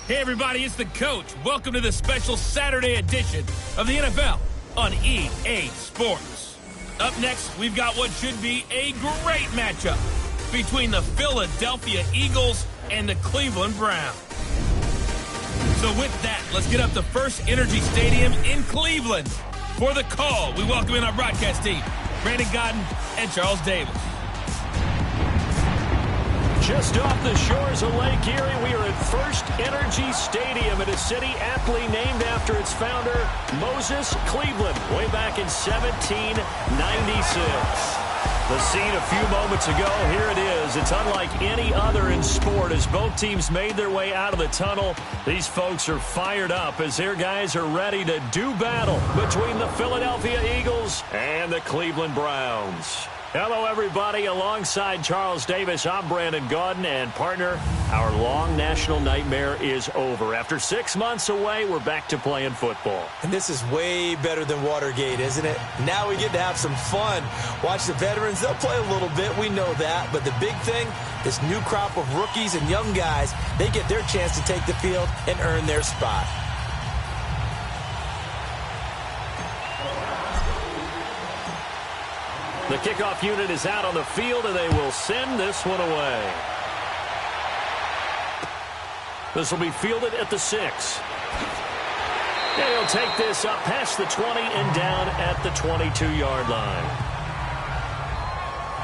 Hey everybody, it's the coach. Welcome to the special Saturday edition of the NFL on EA Sports. Up next, we've got what should be a great matchup between the Philadelphia Eagles and the Cleveland Browns. So with that, let's get up to First Energy Stadium in Cleveland. For the call, we welcome in our broadcast team, Brandon Godden and Charles Davis. Just off the shores of Lake Erie, we are at First Energy Stadium in a city aptly named after its founder, Moses Cleveland, way back in 1796. The scene a few moments ago, here it is. It's unlike any other in sport as both teams made their way out of the tunnel. These folks are fired up as their guys are ready to do battle between the Philadelphia Eagles and the Cleveland Browns. Hello, everybody. Alongside Charles Davis, I'm Brandon Godden, and partner, our long national nightmare is over. After 6 months away, we're back to playing football. And this is way better than Watergate, isn't it? Now we get to have some fun. Watch the veterans. They'll play a little bit. We know that. But the big thing, this new crop of rookies and young guys, they get their chance to take the field and earn their spot. The kickoff unit is out on the field, and they will send this one away. This will be fielded at the 6. And he'll take this up past the 20 and down at the 22-yard line.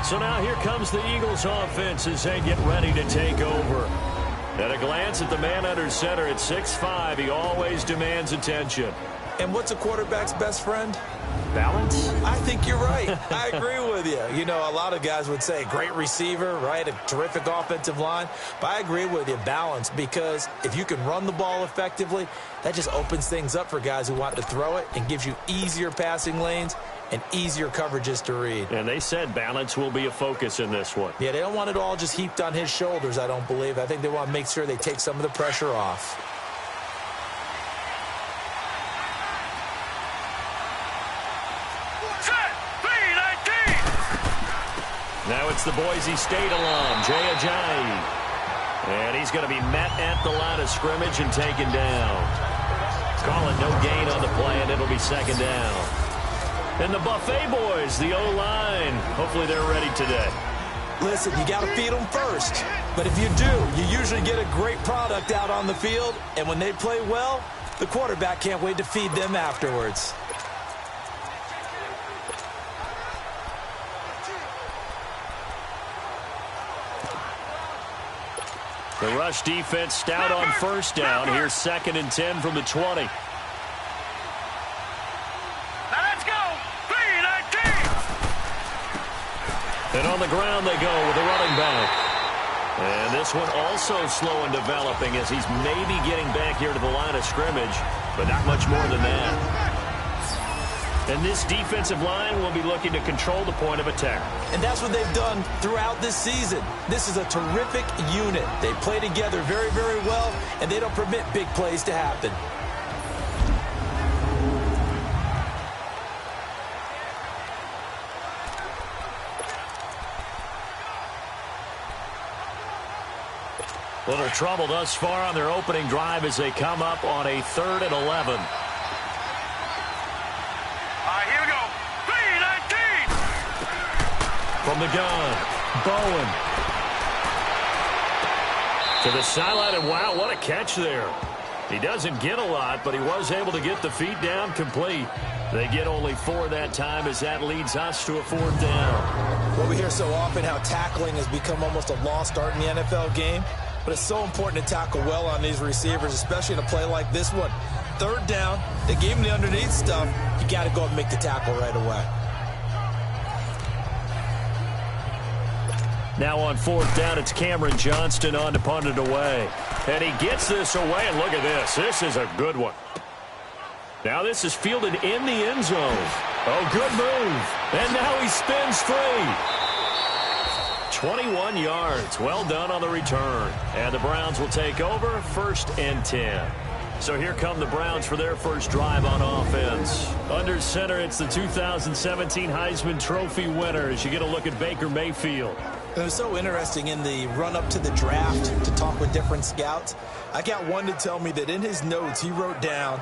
So now here comes the Eagles offense as they get ready to take over. At a glance at the man under center at 6'5", he always demands attention. And what's a quarterback's best friend? Balance? I think you're right. I agree with you. You know, a lot of guys would say great receiver, right? A terrific offensive line. But I agree with you, balance, because if you can run the ball effectively, that just opens things up for guys who want to throw it and gives you easier passing lanes and easier coverages to read. And they said balance will be a focus in this one. Yeah, they don't want it all just heaped on his shoulders, I don't believe. I think they want to make sure they take some of the pressure off. Now it's the Boise State alum, Jay Ajayi. And he's going to be met at the line of scrimmage and taken down. Call it no gain on the play, and it'll be second down. And the Buffet boys, the O-line, hopefully they're ready today. Listen, you got to feed them first. But if you do, you usually get a great product out on the field. And when they play well, the quarterback can't wait to feed them afterwards. The rush defense stout on first down. Here's 2nd and 10 from the 20. Now let's go. 3-19. And on the ground they go with the running back. And this one also slow in developing as he's maybe getting back here to the line of scrimmage, but not much more than that. And this defensive line will be looking to control the point of attack. And that's what they've done throughout this season. This is a terrific unit. They play together very, very well, and they don't permit big plays to happen. Little trouble thus far on their opening drive as they come up on a 3rd and 11. From the gun, Bowen. To the sideline, and wow, what a catch there. He doesn't get a lot, but he was able to get the feet down complete. They get only 4 that time as that leads us to a 4th down. Well, we hear so often how tackling has become almost a lost art in the NFL game, but it's so important to tackle well on these receivers, especially in a play like this one. 3rd down, they gave him the underneath stuff. You got to go and make the tackle right away. Now on 4th down, it's Cameron Johnston on to punt it away. And he gets this away, and look at this. This is a good one. Now this is fielded in the end zone. Oh, good move. And now he spins free. 21 yards. Well done on the return. And the Browns will take over 1st and 10. So here come the Browns for their first drive on offense. Under center, it's the 2017 Heisman Trophy winner as you get a look at Baker Mayfield. It was so interesting in the run-up to the draft to talk with different scouts. I got one to tell me that in his notes he wrote down,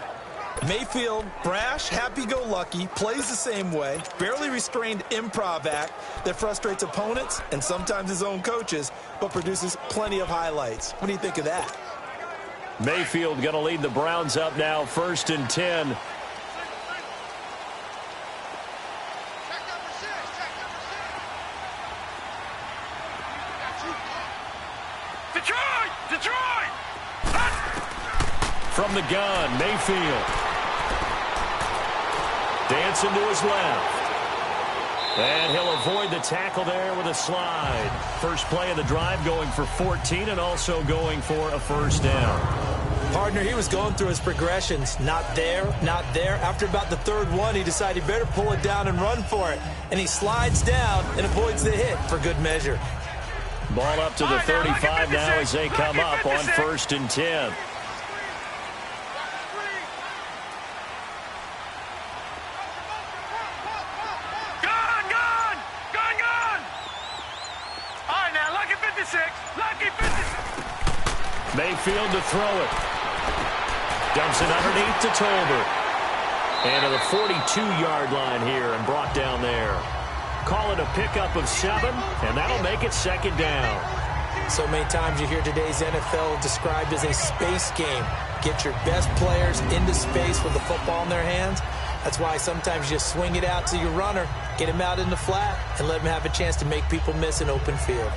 Mayfield, brash, happy-go-lucky, plays the same way, barely restrained improv act that frustrates opponents and sometimes his own coaches, but produces plenty of highlights. What do you think of that? Mayfield going to lead the Browns up now, 1st and 10. Detroit! From the gun, Mayfield. Dancing to his left. And he'll avoid the tackle there with a slide. First play of the drive going for 14 and also going for a first down. Partner, he was going through his progressions. Not there, not there. After about the third one, he decided he better pull it down and run for it. And he slides down and avoids the hit for good measure. Ball up to the 35 now as they come up on 1st and 10. Mayfield to throw it. Dumps it underneath to Tolbert. And to the 42-yard line here and brought down there. Call it a pickup of 7, and that'll make it 2nd down. So many times you hear today's NFL described as a space game. Get your best players into space with the football in their hands. That's why sometimes you just swing it out to your runner, get him out in the flat, and let him have a chance to make people miss an open field.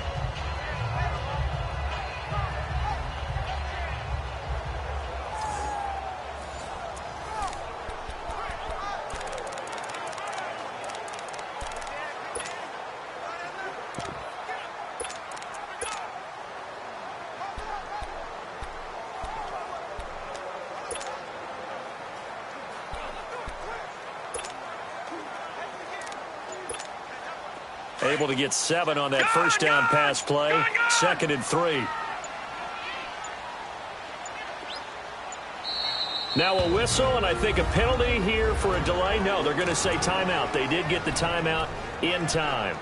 Able to get 7 on that first down pass play. 2nd and 3. Now a whistle, and I think a penalty here for a delay. No, they're going to say timeout. They did get the timeout in time.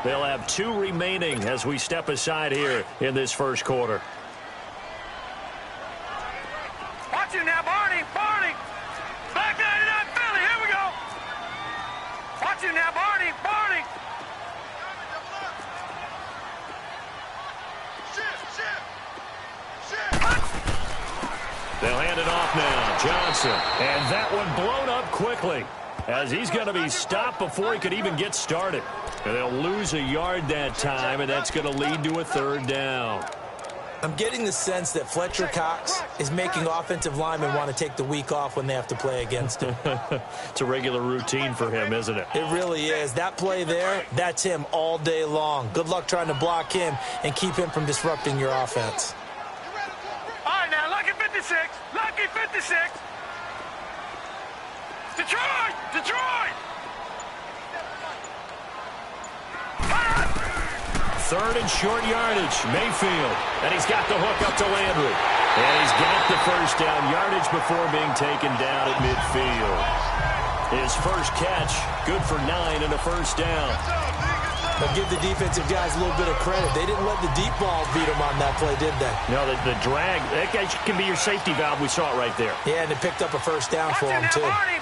They'll have 2 remaining as we step aside here in this first quarter. Watch it now, Barney. Back 99 Philly. Here we go. Watch it now, Barney. They'll hand it off now. Johnson. And that one blown up quickly as he's going to be stopped before he could even get started. And they'll lose a yard that time, and that's going to lead to a 3rd down. I'm getting the sense that Fletcher Cox is making offensive linemen want to take the week off when they have to play against him. It's a regular routine for him, isn't it? It really is. That play there, that's him all day long. Good luck trying to block him and keep him from disrupting your offense. All right, now, lucky 56. Lucky 56. Detroit! 3rd and short yardage. Mayfield. And he's got the hook up to Landry. And he's got the first down yardage before being taken down at midfield. His first catch, good for 9 and a first down. But give the defensive guys a little bit of credit. They didn't let the deep ball beat them on that play, did they? No, the drag, that guy can be your safety valve. We saw it right there. Yeah, and it picked up a first down for him, too. Barney.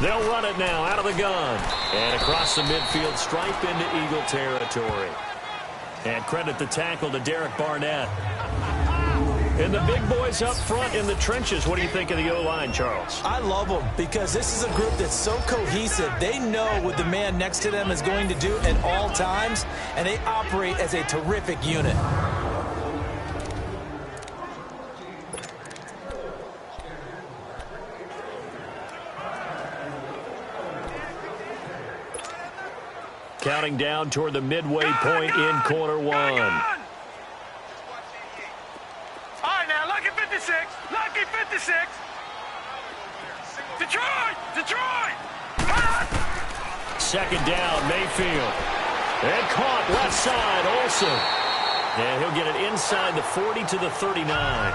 They'll run it now out of the gun. And across the midfield stripe into Eagle territory. And credit the tackle to Derek Barnett. And the big boys up front in the trenches. What do you think of the O-line, Charles? I love them because this is a group that's so cohesive. They know what the man next to them is going to do at all times, and they operate as a terrific unit. Counting down toward the midway point in quarter 1. All right, now, lucky 56. Lucky 56. Detroit! 2nd down, Mayfield. And caught left side, Olsen. And he'll get it inside the 40 to the 39.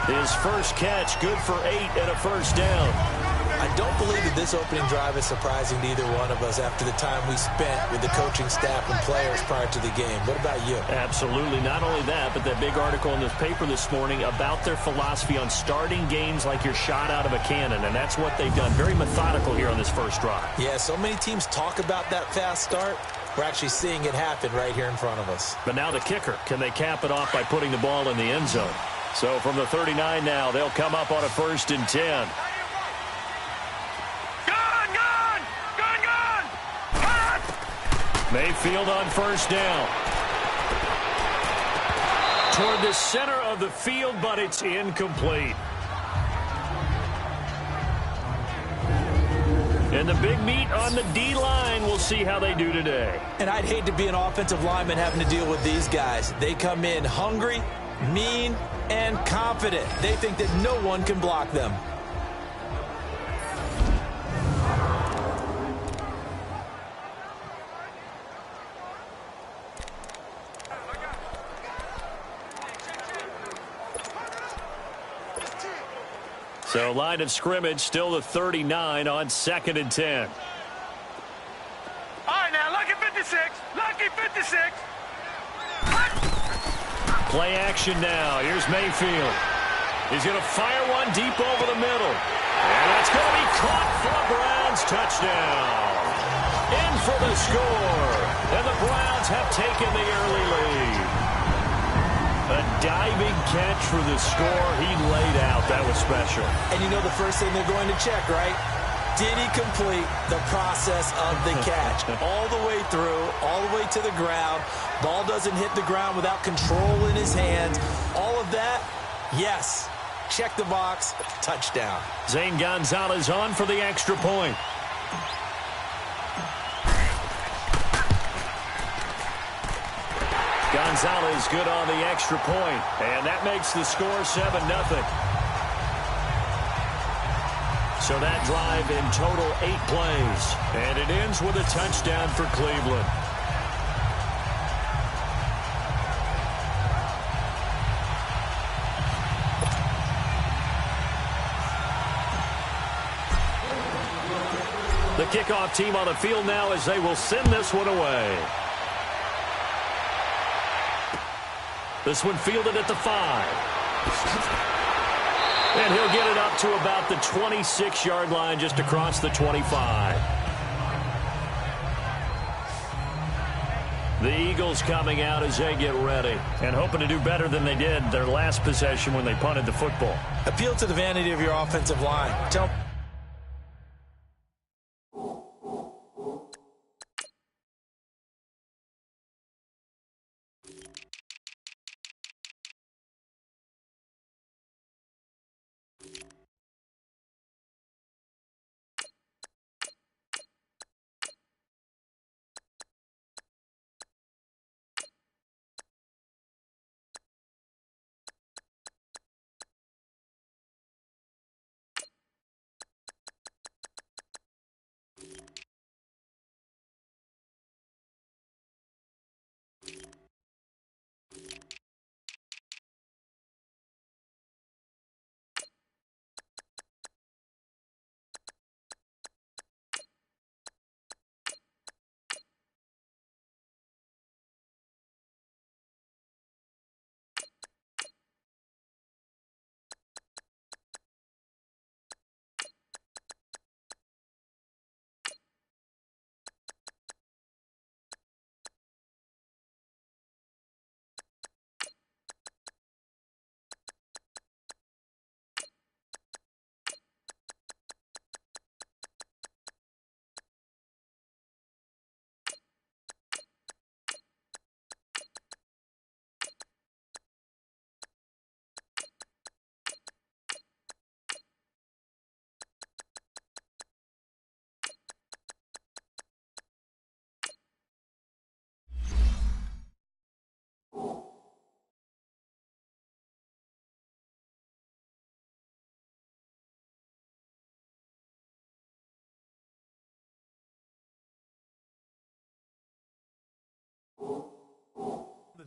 His first catch, good for 8 and a first down. I don't believe that this opening drive is surprising to either one of us after the time we spent with the coaching staff and players prior to the game. What about you? Absolutely. Not only that, but that big article in this paper this morning about their philosophy on starting games like you're shot out of a cannon, and that's what they've done. Very methodical here on this first drive. Yeah, so many teams talk about that fast start. We're actually seeing it happen right here in front of us. But now the kicker. Can they cap it off by putting the ball in the end zone? So from the 39 now, they'll come up on a 1st and 10. Mayfield on 1st down. Toward the center of the field, but it's incomplete. And the big meat on the D-line, we'll see how they do today. And I'd hate to be an offensive lineman having to deal with these guys. They come in hungry, mean, and confident. They think that no one can block them. So line of scrimmage still the 39 on 2nd and 10. All right, now, lucky 56. Lucky 56. Play action now. Here's Mayfield. He's going to fire one deep over the middle. And that's going to be caught for a Browns touchdown. In for the score. And the Browns have taken the early lead. A diving catch for the score. He laid out. That was special. And you know the first thing they're going to check, right? Did he complete the process of the catch? All the way through, all the way to the ground. Ball doesn't hit the ground without control in his hands. All of that, yes. Check the box. Touchdown. Zane Gonzalez on for the extra point. Gonzalez good on the extra point, and that makes the score 7-0. So that drive in total 8 plays, and it ends with a touchdown for Cleveland. The kickoff team on the field now as they will send this one away. This one fielded at the 5. And he'll get it up to about the 26-yard line, just across the 25. The Eagles coming out as they get ready and hoping to do better than they did their last possession when they punted the football. Appeal to the vanity of your offensive line. Tell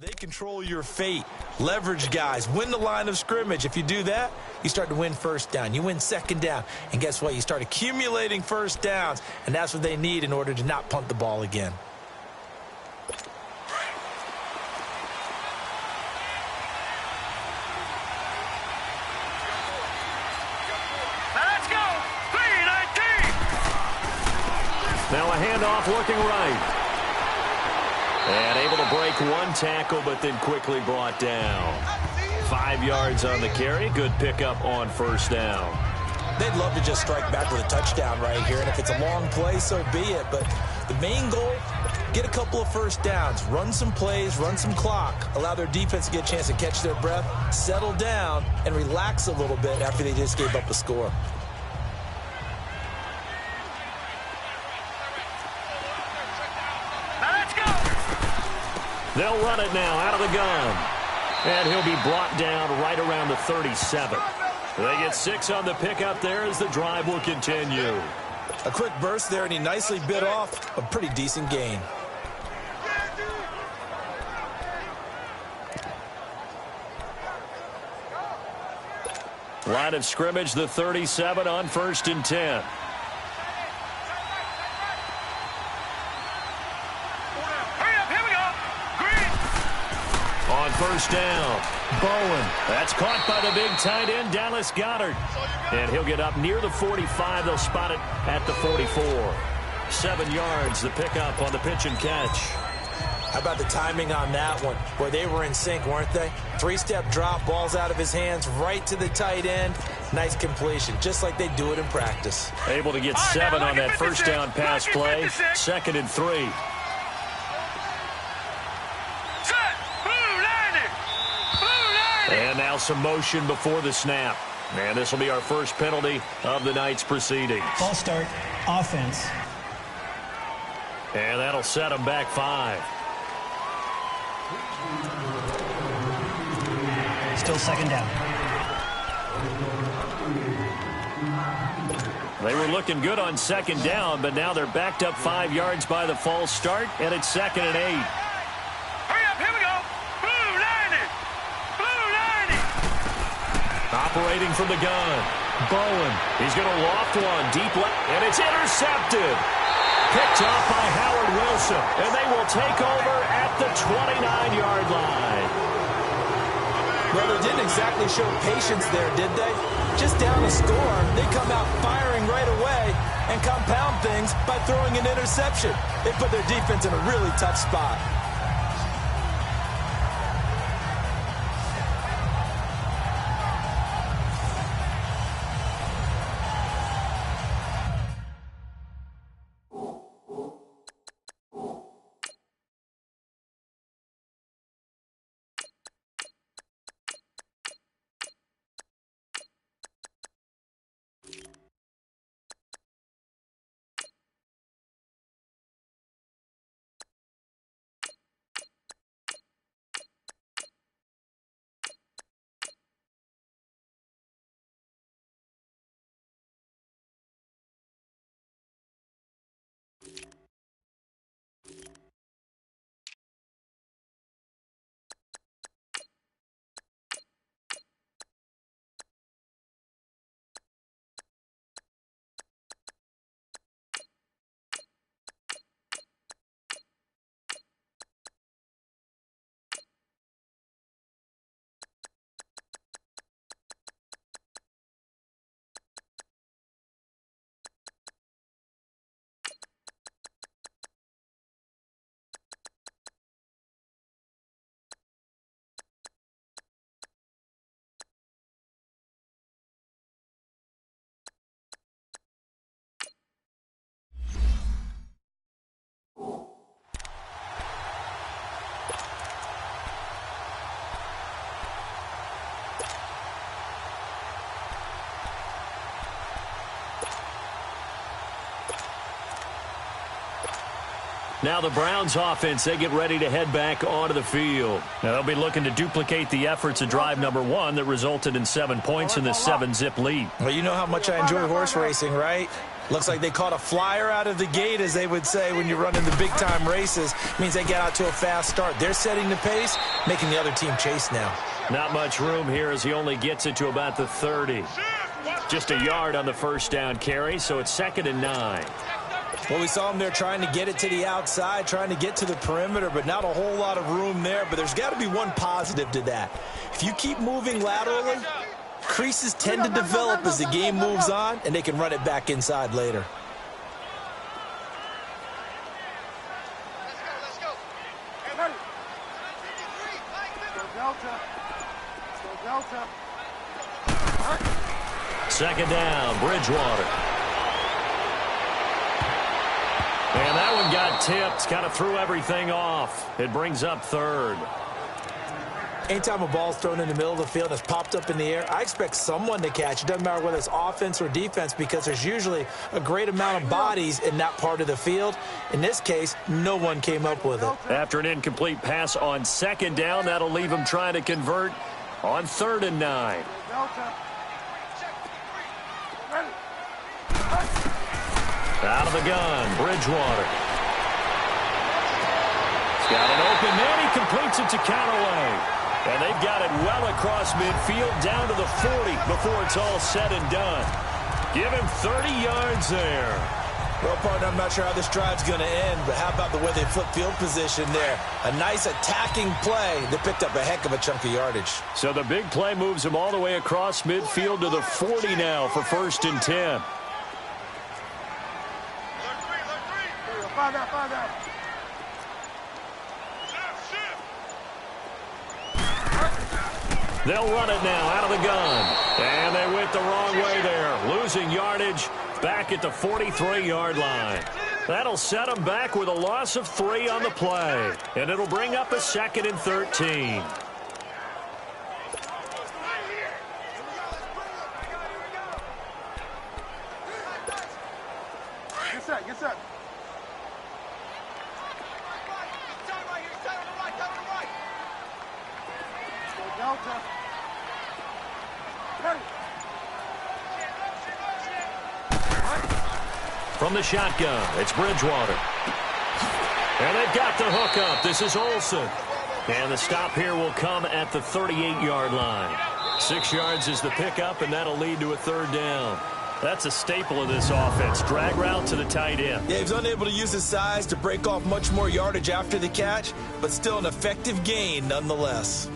They control your fate, leverage guys, win the line of scrimmage. If you do that, you start to win first down. You win second down. And guess what? You start accumulating first downs. And that's what they need in order to not punt the ball again. Let's go. 3-19. Now a handoff looking right. And able to break one tackle, but then quickly brought down. 5 yards on the carry. Good pickup on first down. They'd love to just strike back with a touchdown right here. And if it's a long play, so be it. But the main goal, get a couple of first downs. Run some plays, run some clock. Allow their defense to get a chance to catch their breath, settle down, and relax a little bit after they just gave up a score. They'll run it now out of the gun. And he'll be brought down right around the 37. They get 6 on the pickup there as the drive will continue. A quick burst there, and he nicely bit off a pretty decent gain. Line of scrimmage, the 37 on 1st and 10. On first down, Bowen. That's caught by the big tight end, Dallas Goedert. And he'll get up near the 45. They'll spot it at the 44. 7 yards, the pickup on the pitch and catch. How about the timing on that one, where they were in sync, weren't they? 3-step drop, balls out of his hands, right to the tight end. Nice completion, just like they do it in practice. Able to get 7 on that first down pass play. 2nd and 3. And now some motion before the snap. And this will be our first penalty of the night's proceedings. Ball start, offense. And that'll set them back 5. Still 2nd down. They were looking good on 2nd down, but now they're backed up 5 yards by the false start, and it's 2nd and 8. Operating from the gun. Bowen. He's going to loft one deep left, and it's intercepted. Picked off by Howard Wilson, and they will take over at the 29-yard line. Well, they didn't exactly show patience there, did they? Just down a score, they come out firing right away and compound things by throwing an interception. They put their defense in a really tough spot. Now the Browns offense, they get ready to head back onto the field. Now they'll be looking to duplicate the efforts of drive number 1 that resulted in 7 points in the 7-zip lead. Well, you know how much I enjoy horse racing, right? Looks like they caught a flyer out of the gate, as they would say when you're running the big-time races. Means they get out to a fast start. They're setting the pace, making the other team chase now. Not much room here as he only gets it to about the 30. Just a yard on the first down carry, so it's 2nd and 9. Well, we saw him there trying to get it to the outside, trying to get to the perimeter, but not a whole lot of room there. But there's got to be one positive to that. If you keep moving laterally, creases tend to develop as the game moves on, and they can run it back inside later. Let's go. Hey, ready. 2nd down, Bridgewater. And that one got tipped, kind of threw everything off. It brings up 3rd. Anytime a ball's thrown in the middle of the field and it's popped up in the air, I expect someone to catch. It doesn't matter whether it's offense or defense, because there's usually a great amount of bodies in that part of the field. In this case, no one came up with it. After an incomplete pass on 2nd down, that'll leave him trying to convert on 3rd and 9. Out of the gun, Bridgewater. He's got an open man. He completes it to Callaway. And they've got it well across midfield down to the 40 before it's all said and done. Give him 30 yards there. Well, partner, I'm not sure how this drive's going to end, but how about the way they flip field position there? A nice attacking play that picked up a heck of a chunk of yardage. So the big play moves him all the way across midfield to the 40 now for 1st and 10. Find out. They'll run it now out of the gun. And they went the wrong way there. Losing yardage back at the 43-yard line. That'll set them back with a loss of 3 on the play. And it'll bring up a 2nd and 13. Get set. Delta. From the shotgun, it's Bridgewater. And they've got the hook up. This is Olsen. And the stop here will come at the 38-yard line. 6 yards is the pickup, and that'll lead to a 3rd down. That's a staple of this offense. Drag route to the tight end. Yeah, he's unable to use his size to break off much more yardage after the catch, but still an effective gain nonetheless.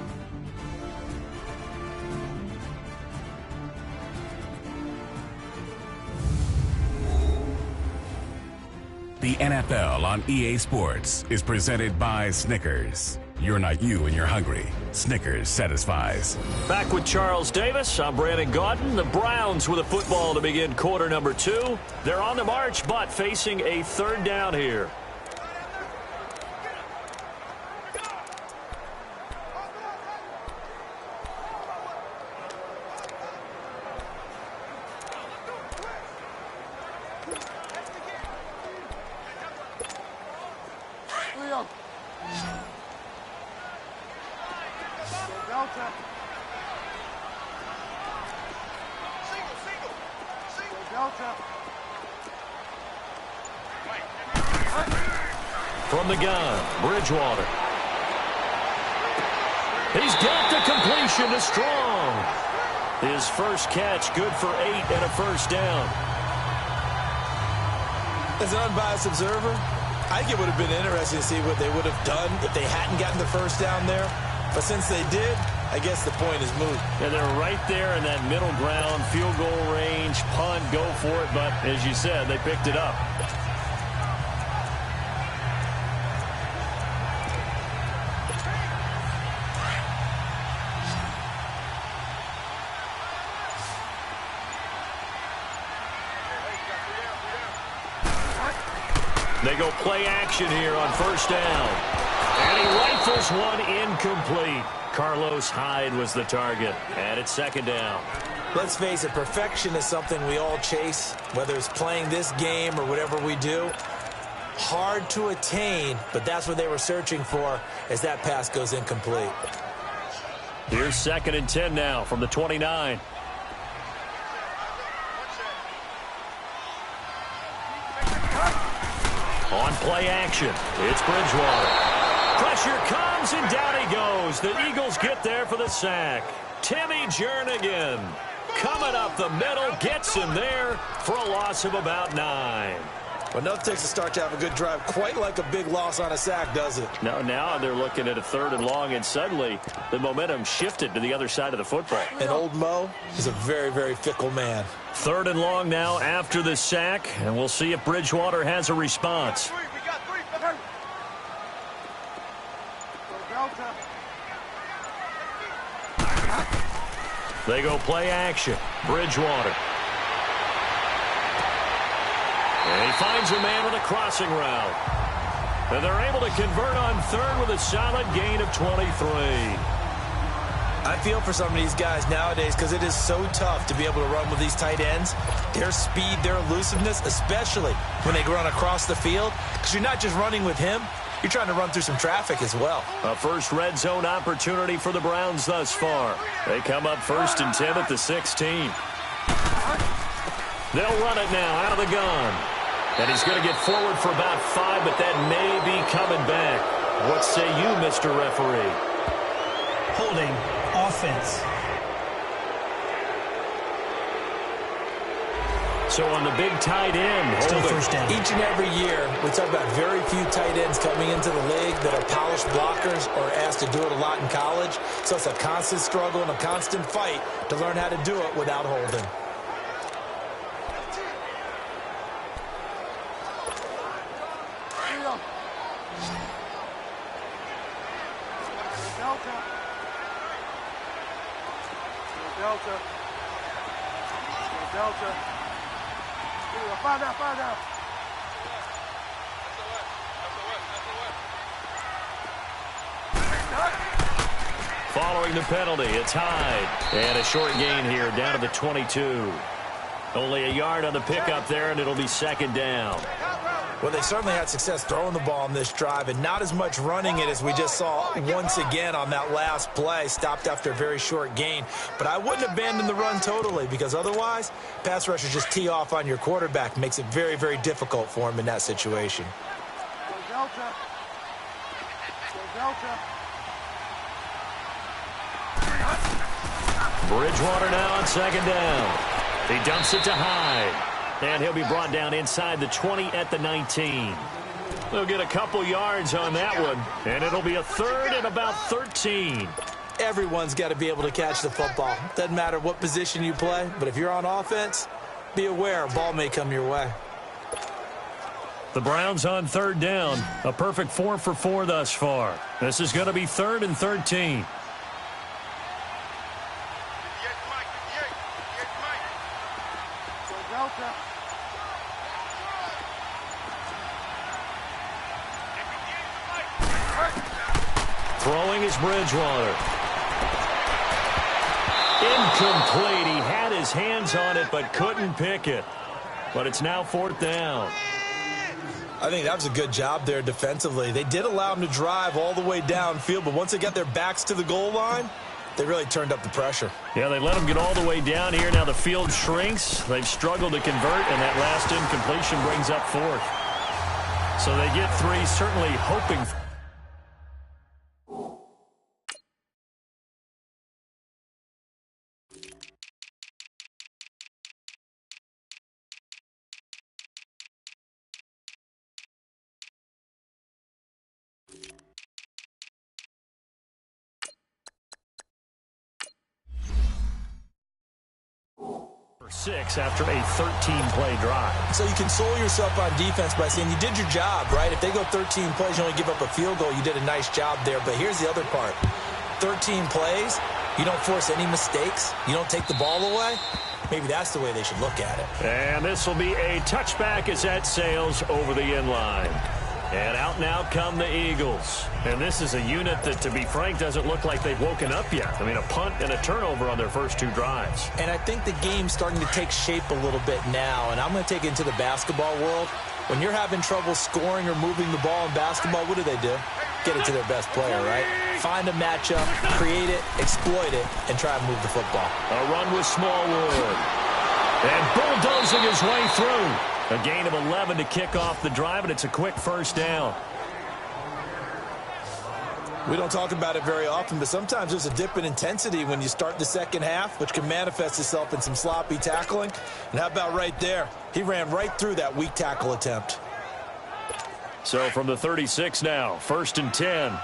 The NFL on EA Sports is presented by Snickers. You're not you and you're hungry. Snickers satisfies. Back with Charles Davis. I'm Brandon Gaudin. The Browns with a football to begin quarter number 2. They're on the march, but facing a 3rd down here. From the gun, Bridgewater. He's got the completion to Strong. His first catch, good for 8 and a 1st down. As an unbiased observer, I think it would have been interesting to see what they would have done if they hadn't gotten the 1st down there. But since they did, I guess the point is moot. And they're right there in that middle ground, field goal range, punt, go for it. But as you said, they picked it up. They go play action here on 1st down. And he rifles one incomplete. Carlos Hyde was the target. And it's 2nd down. Let's face it, perfection is something we all chase, whether it's playing this game or whatever we do. Hard to attain, but that's what they were searching for as that pass goes incomplete. Here's 2nd and 10 now from the 29. On play action, it's Bridgewater. Pressure comes, and down he goes. The Eagles get there for the sack. Timmy Jernigan coming up the middle, gets him there for a loss of about 9. Well, enough takes a start to have a good drive. Quite like a big loss on a sack, does it? No, now they're looking at a 3rd and long, and suddenly the momentum shifted to the other side of the football. And old Mo is a very, very fickle man. 3rd and long now after the sack, and we'll see if Bridgewater has a response. They go play action. Bridgewater. And he finds a man with a crossing route. And they're able to convert on 3rd with a solid gain of 23. I feel for some of these guys nowadays because it is so tough to be able to run with these tight ends. Their speed, their elusiveness, especially when they run across the field. Because you're not just running with him, you're trying to run through some traffic as well. A first red zone opportunity for the Browns thus far. They come up 1st and 10 at the 16. They'll run it now out of the gun. And he's going to get forward for about 5, but that may be coming back. What say you, Mr. Referee? Holding. Offense. So on the big tight end, Still holding. first down. Each and every year, we talk about very few tight ends coming into the league that are polished blockers or asked to do it a lot in college. So it's a constant struggle and a constant fight to learn how to do it without holding. Delta. Find out. Following the penalty, it's Hyde. And a short gain here down to the 22. Only a yard on the pickup there, and it'll be 2nd down. Well, they certainly had success throwing the ball on this drive and not as much running it as we just saw once again on that last play. Stopped after a very short gain. But I wouldn't abandon the run totally because otherwise, pass rushers just tee off on your quarterback. Makes it very, very difficult for him in that situation. Delta. Bridgewater now on 2nd down. He dumps it to Hyde. And he'll be brought down inside the 20 at the 19. They'll get a couple yards on that one, and it'll be a 3rd and about 13. Everyone's got to be able to catch the football. Doesn't matter what position you play, but if you're on offense, be aware a ball may come your way. The Browns on 3rd down. A perfect 4 for 4 thus far. This is going to be 3rd and 13. Throwing is Bridgewater. Incomplete. He had his hands on it but couldn't pick it. But it's now 4th down. I think that was a good job there defensively. They did allow him to drive all the way downfield, but once they got their backs to the goal line, they really turned up the pressure. Yeah, they let him get all the way down here. Now the field shrinks. They've struggled to convert, and that last incompletion brings up 4th. So they get 3, certainly hoping for. Six after a 13-play drive. So you console yourself on defense by saying you did your job, right? If they go 13 plays, you only give up a field goal, you did a nice job there. But here's the other part. 13 plays, you don't force any mistakes, you don't take the ball away. Maybe that's the way they should look at it. And this will be a touchback as that sails over the end line. And out now come the Eagles. And this is a unit that, to be frank, doesn't look like they've woken up yet. I mean, a punt and a turnover on their first 2 drives. And I think the game's starting to take shape a little bit now. And I'm going to take it into the basketball world. When you're having trouble scoring or moving the ball in basketball, what do? Get it to their best player, right? Find a matchup, create it, exploit it, and try and move the football. A run with Smallwood. And bulldozing his way through. A gain of 11 to kick off the drive, and it's a quick first down. We don't talk about it very often, but sometimes there's a dip in intensity when you start the second half, which can manifest itself in some sloppy tackling. And how about right there? He ran right through that weak tackle attempt. So from the 36 now, 1st and 10.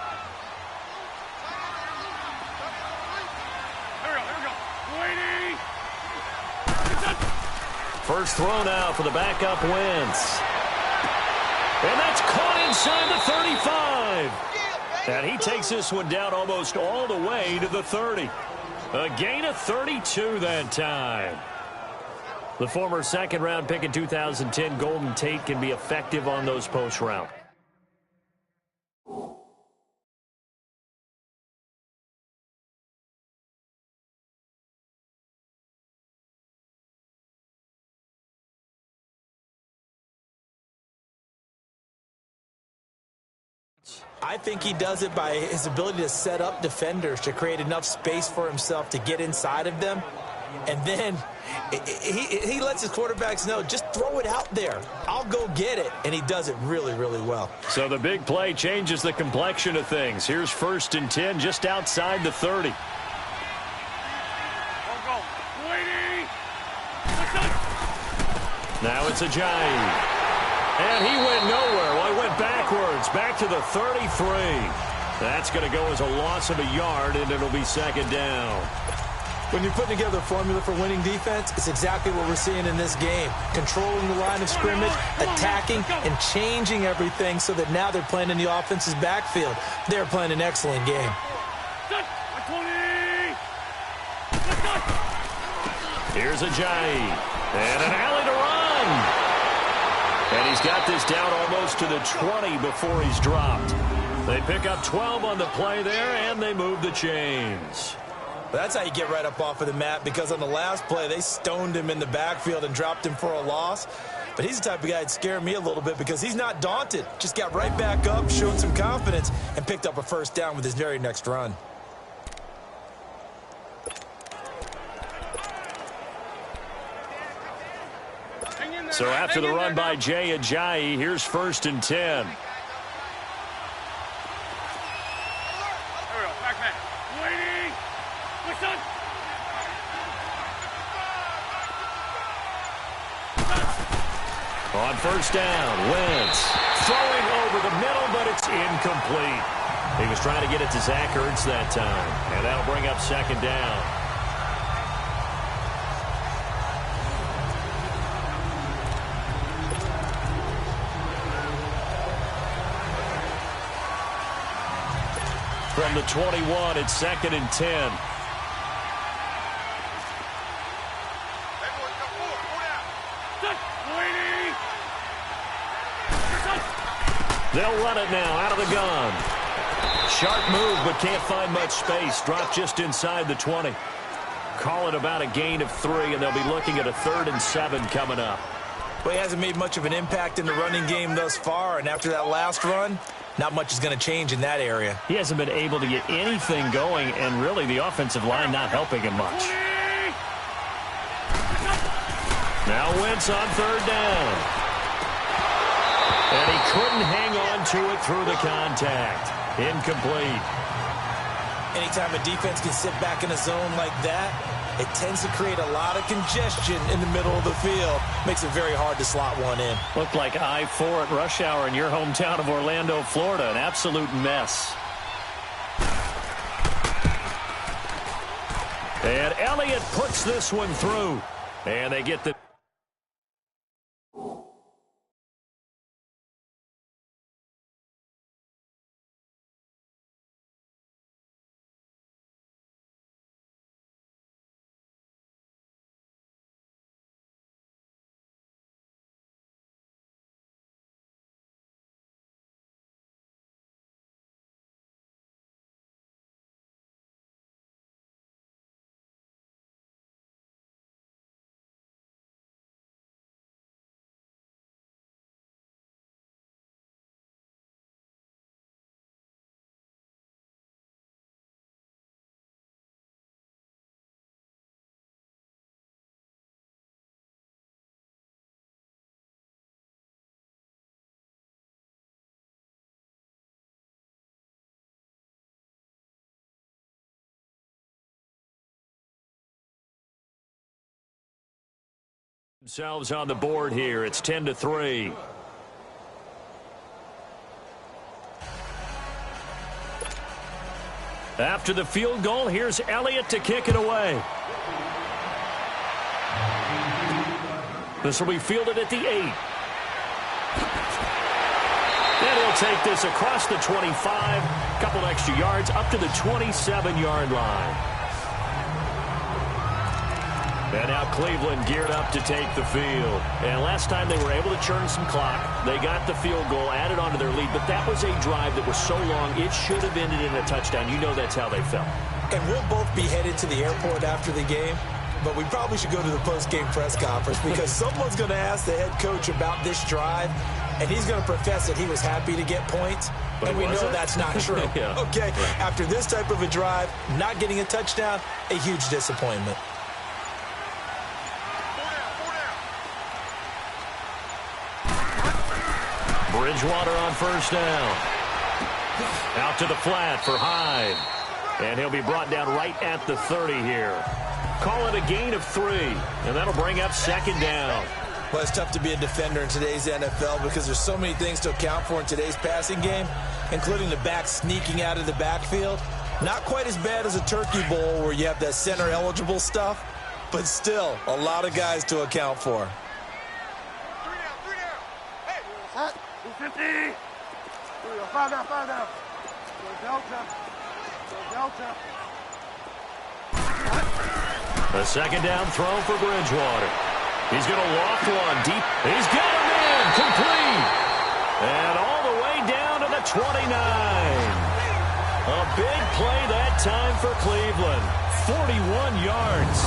First throw now for the backup Wentz. And that's caught inside the 35. And he takes this one down almost all the way to the 30. A gain of 32 that time. The former second-round pick in 2010, Golden Tate, can be effective on those post-round. I think he does it by his ability to set up defenders to create enough space for himself to get inside of them. And then he lets his quarterbacks know, just throw it out there. I'll go get it. And he does it really, really well. So the big play changes the complexion of things. Here's 1st and 10 just outside the 30. Now it's Ajayi. And he went nowhere. Well, he went backwards, back to the 33. That's going to go as a loss of a yard, and it'll be 2nd down. When you're putting together a formula for winning defense, it's exactly what we're seeing in this game. Controlling the line of scrimmage, attacking, and changing everything so that now they're playing in the offense's backfield. They're playing an excellent game. Here's Ajayi. And an alley to run. And he's got this down almost to the 20 before he's dropped. They pick up 12 on the play there, and they move the chains. That's how you get right up off of the mat, because on the last play, they stoned him in the backfield and dropped him for a loss. But he's the type of guy that'd scare me a little bit because he's not daunted. Just got right back up, showed some confidence, and picked up a first down with his very next run. So after the run by Jay Ajayi, here's 1st and 10. On 1st down, Wentz throwing over the middle, but it's incomplete. He was trying to get it to Zach Ertz that time, and that'll bring up 2nd down. From the 21, it's 2nd and 10. They'll run it now out of the gun. Sharp move, but can't find much space. Dropped just inside the 20. Call it about a gain of 3, and they'll be looking at a 3rd and 7 coming up. Well, he hasn't made much of an impact in the running game thus far, and after that last run, not much is going to change in that area. He hasn't been able to get anything going, and really the offensive line not helping him much. Now Wentz on 3rd down. And he couldn't hang on to it through the contact. Incomplete. Anytime a defense can sit back in a zone like that, it tends to create a lot of congestion in the middle of the field. Makes it very hard to slot one in. Looked like I-4 at rush hour in your hometown of Orlando, Florida. An absolute mess. And Elliott puts this one through. And they get the Themselves on the board here. It's 10-3. After the field goal, here's Elliott to kick it away. This will be fielded at the 8. And he'll take this across the 25. Couple extra yards up to the 27-yard line. And now Cleveland geared up to take the field. And last time they were able to churn some clock. They got the field goal, added on to their lead. But that was a drive that was so long, it should have ended in a touchdown. You know that's how they felt. And we'll both be headed to the airport after the game. But we probably should go to the post-game press conference because someone's going to ask the head coach about this drive. And he's going to profess that he was happy to get points. But we know that's not true. Yeah. Okay, right. After this type of a drive, not getting a touchdown, a huge disappointment. Bridgewater on first down. Out to the flat for Hyde. And he'll be brought down right at the 30 here. Call it a gain of 3. And that'll bring up second down. Well, it's tough to be a defender in today's NFL because there's so many things to account for in today's passing game, including the back sneaking out of the backfield. Not quite as bad as a Turkey Bowl where you have that center-eligible stuff, but still a lot of guys to account for. 250. 5 down. Go Delta. A second down throw for Bridgewater. He's going to loft one deep. He's got him in. Complete. And all the way down to the 29. A big play that time for Cleveland. 41 yards.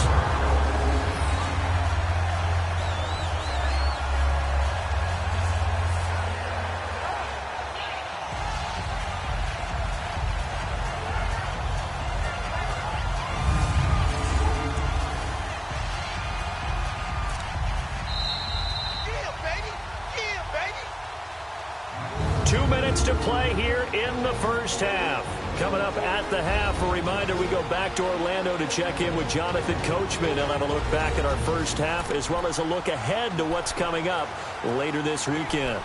To play here in the first half. Coming up at the half, a reminder, we go back to Orlando to check in with Jonathan Coachman. He'll have a look back at our first half as well as a look ahead to what's coming up later this weekend.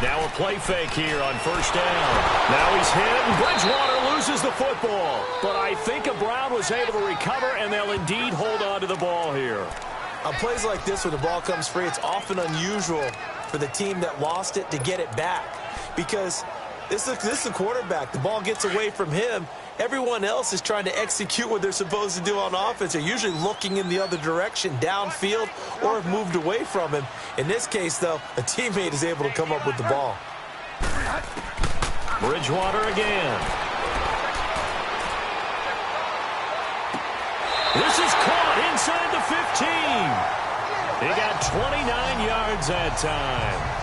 Now a play fake here on first down. Now he's hit, and Bridgewater loses the football. But I think Brown was able to recover, and they'll indeed hold on to the ball here. On plays like this where the ball comes free, it's often unusual for the team that lost it to get it back. Because this is the quarterback. The ball gets away from him. Everyone else is trying to execute what they're supposed to do on offense. They're usually looking in the other direction, downfield, or have moved away from him. In this case, though, a teammate is able to come up with the ball. Bridgewater again. This is caught inside the 15. He got 29 yards that time.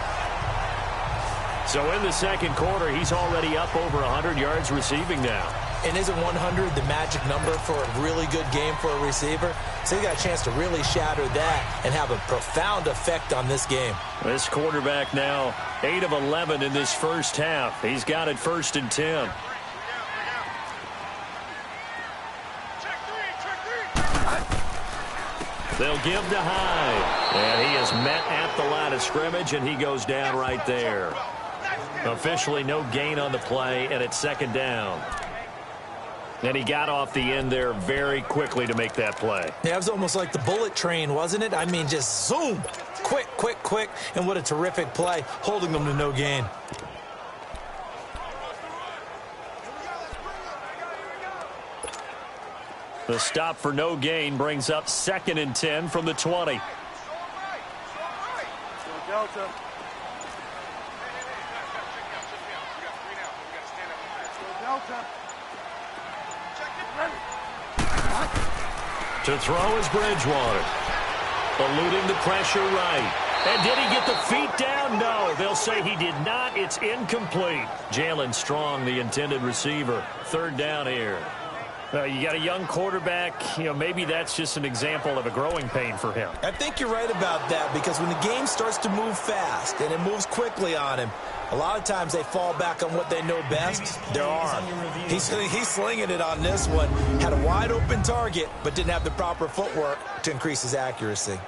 So in the second quarter, he's already up over 100 yards receiving now. And isn't 100 the magic number for a really good game for a receiver? So he got a chance to really shatter that and have a profound effect on this game. This quarterback now 8 of 11 in this first half. He's got it 1st and 10. They'll give to Hyde. And he is met at the line of scrimmage, and he goes down right there. Officially no gain on the play, and it's second down. And he got off the end there very quickly to make that play. Yeah, it was almost like the bullet train, wasn't it? I mean, just zoom. Quick. And what a terrific play, holding them to no gain. The stop for no gain brings up 2nd and 10 from the 20. Delta. To throw is Bridgewater. Eluding the pressure right. And did he get the feet down? No, they'll say he did not. It's incomplete. Jalen Strong, the intended receiver. 3rd down here. You got a young quarterback. Maybe that's just an example of a growing pain for him. I think you're right about that, because when the game starts to move fast and it moves quickly on him, a lot of times they fall back on what they know best, their arm. He's slinging it on this one. Had a wide open target, but didn't have the proper footwork to increase his accuracy.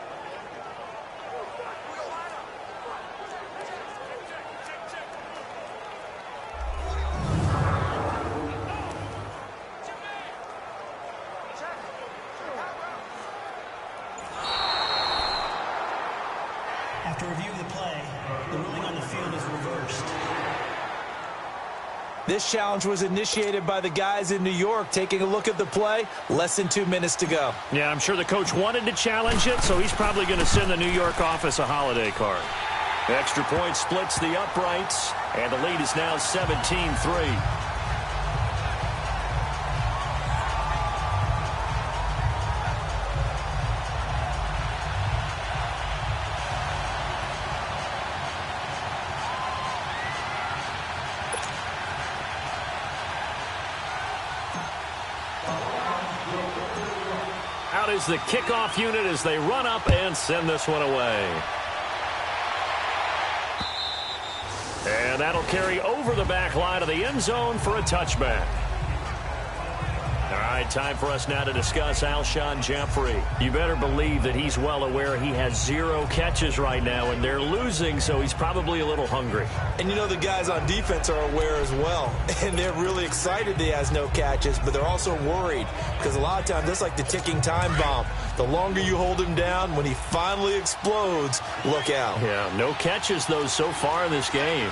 After review of the play, the ruling on the field is reversed. This challenge was initiated by the guys in New York. Taking a look at the play, less than 2 minutes to go. Yeah, I'm sure the coach wanted to challenge it, so he's probably going to send the New York office a holiday card. Extra point splits the uprights, and the lead is now 17-3. Out is the kickoff unit as they run up and send this one away. And that'll carry over the back line of the end zone for a touchback. All right, time for us now to discuss Alshon Jeffrey. You better believe that he's well aware he has 0 catches right now, and they're losing, so he's probably a little hungry. And the guys on defense are aware as well. And they're really excited that he has no catches, but they're also worried because a lot of times that's like the ticking time bomb. The longer you hold him down, when he finally explodes, look out. Yeah, no catches, though, so far in this game.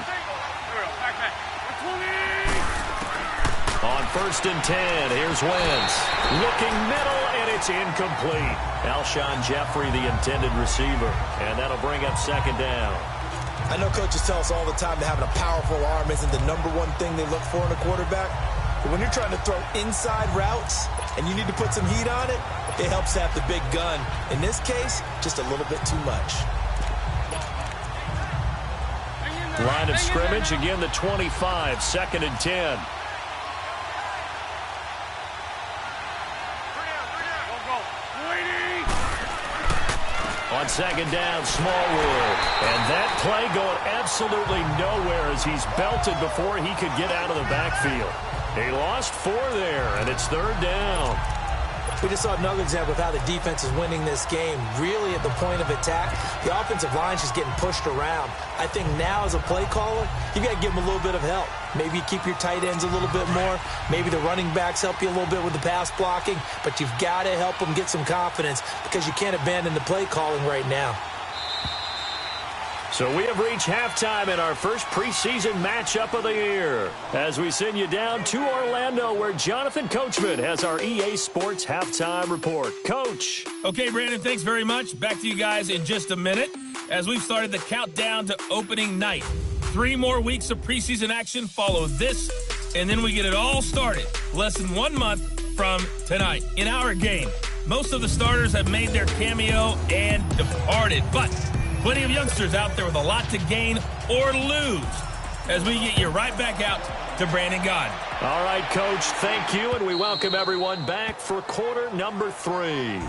On 1st and 10, here's Wentz. Looking middle, and it's incomplete. Alshon Jeffrey, the intended receiver. And that'll bring up 2nd down. I know coaches tell us all the time that having a powerful arm isn't the #1 thing they look for in a quarterback. But when you're trying to throw inside routes and you need to put some heat on it, it helps to have the big gun. In this case, just a little bit too much. Line of scrimmage, again the 25, 2nd and 10. On 2nd down, Smallwood. And that play going absolutely nowhere as he's belted before he could get out of the backfield. He lost 4 there, and it's 3rd down. We just saw another example of how the defense is winning this game. Really at the point of attack, the offensive line's just getting pushed around. I think now as a play caller, you got to give them a little bit of help. Maybe you keep your tight ends a little bit more. Maybe the running backs help you a little bit with the pass blocking. But you've got to help them get some confidence because you can't abandon the play calling right now. So we have reached halftime in our first preseason matchup of the year as we send you down to Orlando where Jonathan Coachman has our EA Sports halftime report. Coach. Okay, Brandon, thanks very much. Back to you guys in just a minute as we've started the countdown to opening night. 3 more weeks of preseason action follow this, and then we get it all started less than 1 month from tonight. In our game, most of the starters have made their cameo and departed, but plenty of youngsters out there with a lot to gain or lose as we get you right back out to Brandon Gaudin. All right, Coach, thank you, and we welcome everyone back for quarter number 3.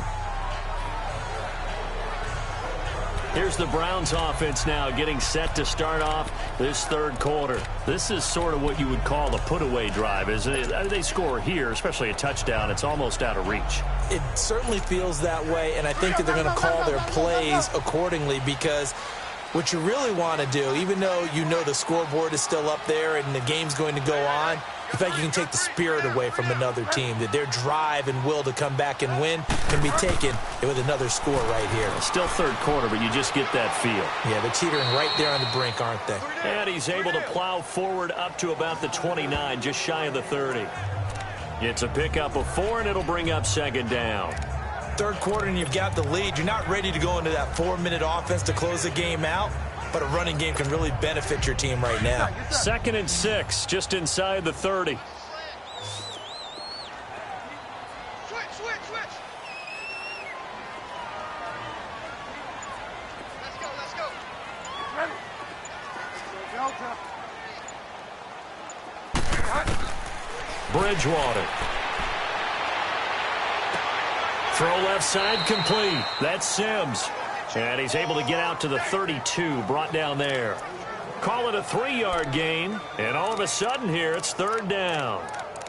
Here's the Browns offense now getting set to start off this 3rd quarter. This is sort of what you would call a put-away drive, isn't it? They score here, especially a touchdown. It's almost out of reach. It certainly feels that way, and I think that they're going to call their plays accordingly because what you really want to do, even though you know the scoreboard is still up there and the game's going to go on, in fact, you can take the spirit away from another team, that their drive and will to come back and win can be taken with another score right here. Still 3rd quarter, but you just get that feel. Yeah, they're teetering right there on the brink, aren't they? And he's able to plow forward up to about the 29, just shy of the 30. It's a pickup of 4, and it'll bring up 2nd down. 3rd quarter, and you've got the lead. You're not ready to go into that 4-minute offense to close the game out. But a running game can really benefit your team right now. 2nd and 6, just inside the 30. Switch. Let's go. Ready. Delta. Bridgewater. Throw left side complete. That's Sims. And he's able to get out to the 32, brought down there. Call it a 3-yard gain, and all of a sudden here it's third down.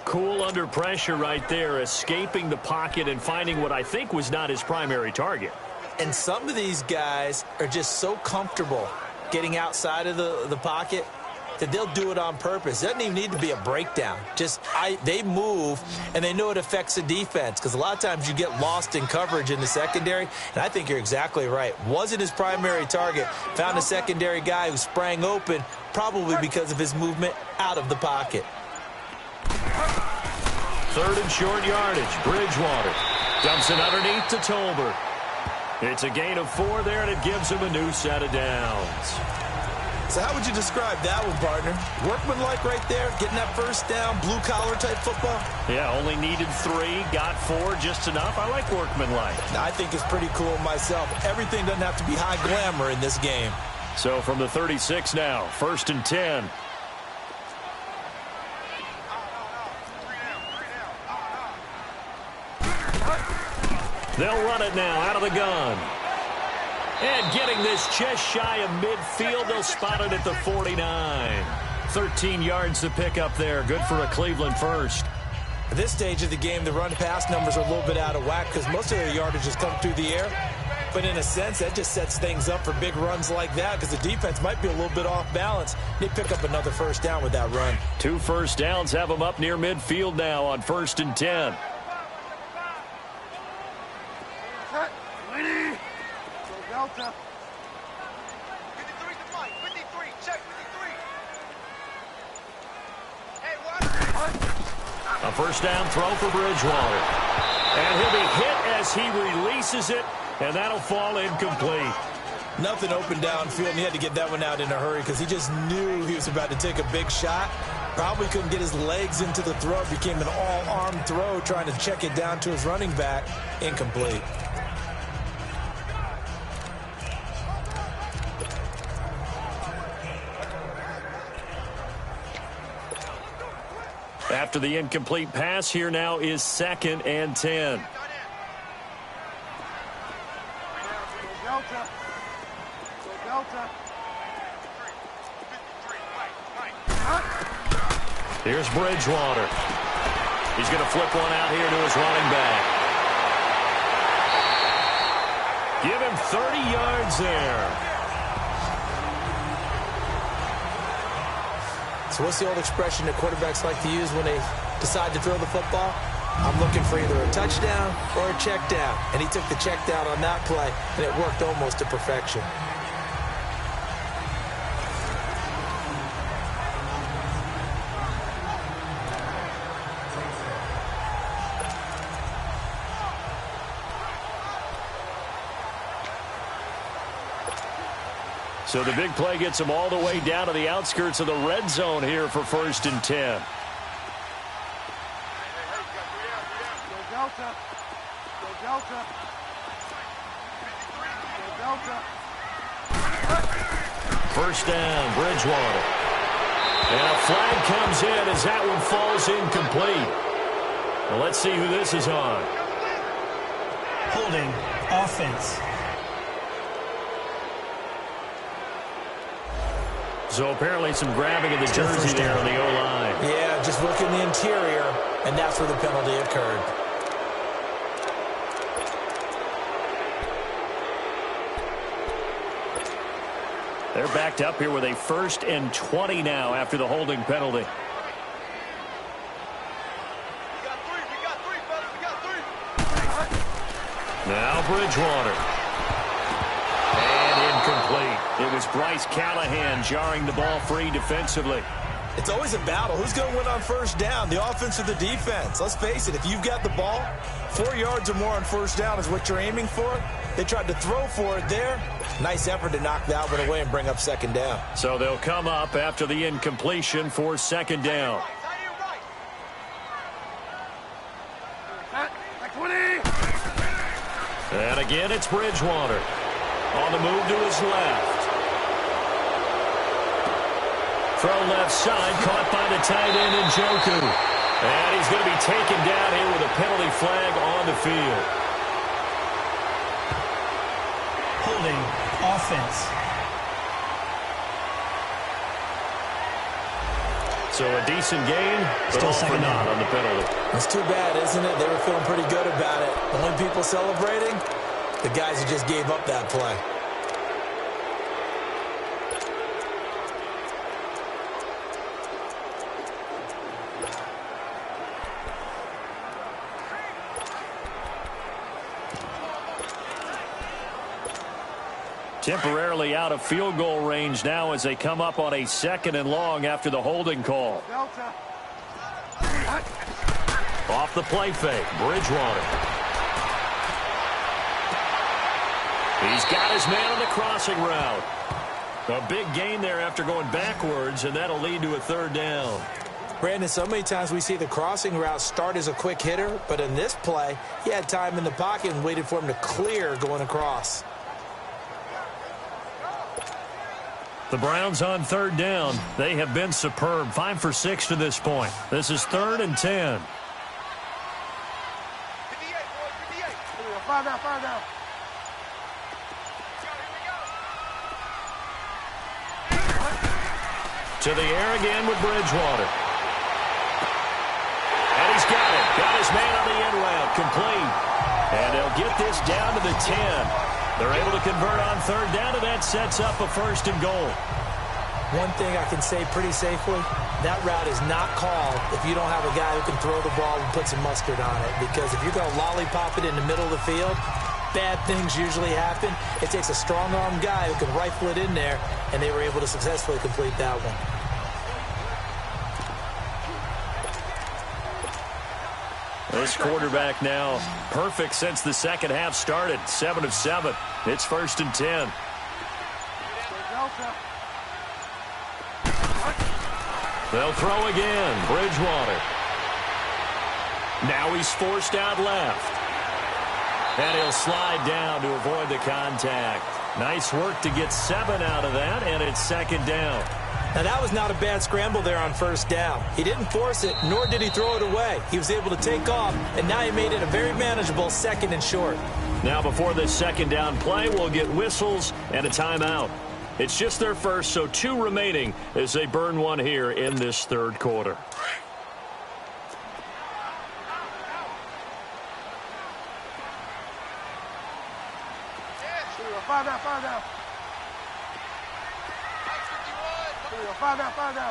Cool under pressure right there, escaping the pocket and finding what I think was not his primary target. And some of these guys are just so comfortable getting outside of the pocket that they'll do it on purpose. It doesn't even need to be a breakdown. They move, and they know it affects the defense, because a lot of times you get lost in coverage in the secondary, and I think you're exactly right. Wasn't his primary target. Found a secondary guy who sprang open, probably because of his movement out of the pocket. Third and short yardage. Bridgewater dumps it underneath to Tolbert. It's a gain of 4 there, and it gives him a new set of downs. So how would you describe that one, partner? Workmanlike right there, getting that first down, blue-collar type football? Yeah, only needed 3, got 4, just enough. I like workmanlike. I think it's pretty cool myself. Everything doesn't have to be high glamour in this game. So from the 36 now, 1st and 10. They'll run it now out of the gun. And getting this just shy of midfield, they'll spot it at the 49. 13 yards to pick up there. Good for a Cleveland first. At this stage of the game, the run-pass numbers are a little bit out of whack because most of their yardage has come through the air. But in a sense, that just sets things up for big runs like that because the defense might be a little bit off balance. They pick up another first down with that run. 2 first downs have them up near midfield now on 1st and 10. Delta. 53 to Mike. 53. Check 53. Hey, what? A first down throw for Bridgewater. And he'll be hit as he releases it, and that'll fall incomplete. Nothing open downfield, and he had to get that one out in a hurry because he just knew he was about to take a big shot. Probably couldn't get his legs into the throw. It became an all-arm throw trying to check it down to his running back. Incomplete. After the incomplete pass, here now is 2nd and 10. Delta. Here's Bridgewater. He's going to flip one out here to his running back. Give him 30 yards there. So what's the old expression that quarterbacks like to use when they decide to throw the football? I'm looking for either a touchdown or a check down. And he took the check down on that play, and it worked almost to perfection. So the big play gets him all the way down to the outskirts of the red zone here for 1st and 10. First down, Bridgewater. And a flag comes in as that one falls incomplete. Well, let's see who this is on. Holding offense. So apparently some grabbing of the jersey there on the O-line. Yeah, just look in the interior, and that's where the penalty occurred. They're backed up here with a 1st and 20 now after the holding penalty. We got 3, fellas. We got 3. Now Bridgewater. And incomplete. It was Bryce Callahan jarring the ball free defensively. It's always a battle. Who's going to win on first down, the offense or the defense? Let's face it, if you've got the ball, 4 yards or more on first down is what you're aiming for. They tried to throw for it there. Nice effort to knock that one away and bring up 2nd down. So they'll come up after the incompletion for 2nd down. And again, it's Bridgewater. On the move to his left. Throw left side, caught by the tight end Njoku. And he's going to be taken down here with a penalty flag on the field. holding. Offense. So a decent gain, but Still all for second naught down. on the penalty. It's too bad, isn't it? They were feeling pretty good about it. The only people celebrating, the guys who just gave up that play. Temporarily out of field goal range now as they come up on a 2nd and long after the holding call. Delta. Off the play fake, Bridgewater. He's got his man on the crossing route. A big gain there after going backwards, and that'll lead to a 3rd down. Brandon, so many times we see the crossing route start as a quick hitter, but in this play, he had time in the pocket and waited for him to clear going across. The Browns on 3rd down. They have been superb. 5 for 6 to this point. This is 3rd and 10. 58, boys, 58. 5 down, 5 down. To the air again with Bridgewater. And he's got it. Got his man on the end route. Complete. And they'll get this down to the 10. They're able to convert on 3rd down, and that sets up a 1st and goal. One thing I can say pretty safely, that route is not called if you don't have a guy who can throw the ball and put some mustard on it. Because if you're going to lollipop it in the middle of the field, bad things usually happen. It takes a strong-arm guy who can rifle it in there, and they were able to successfully complete that one. This quarterback now perfect since the 2nd half started. 7 of 7. It's 1st and 10. They'll throw again. Bridgewater. Now he's forced out left. And he'll slide down to avoid the contact. Nice work to get 7 out of that, and it's 2nd down. Now, that was not a bad scramble there on 1st down. He didn't force it, nor did he throw it away. He was able to take off, and now he made it a very manageable 2nd and short. Now, before this 2nd down play, we'll get whistles and a timeout. It's just their first, so 2 remaining as they burn one here in this 3rd quarter. Yeah, 5 down, 5 down. 5 down, 5 down.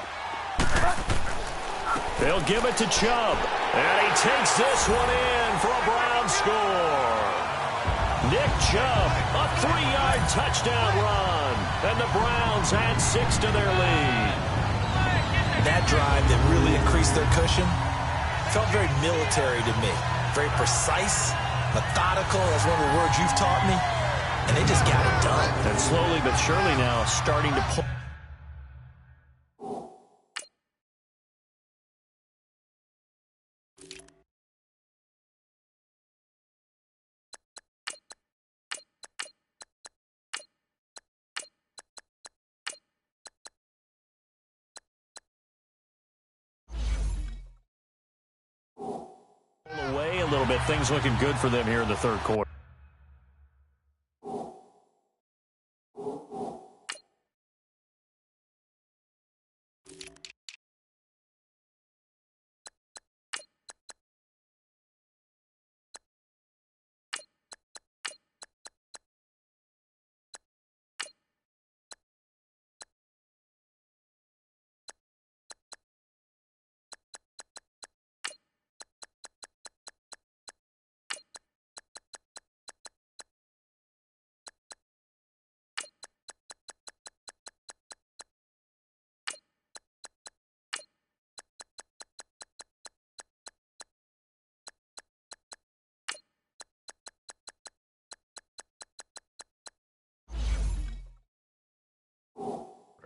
They'll give it to Chubb. And he takes this one in for a Brown score. Nick Chubb, a 3-yard touchdown run. And the Browns add 6 to their lead. That drive that really increased their cushion felt very military to me. Very precise, methodical. That's one of the words you've taught me. And they just got it done. And slowly but surely now starting to pull. Away a little bit. Things looking good for them here in the 3rd quarter.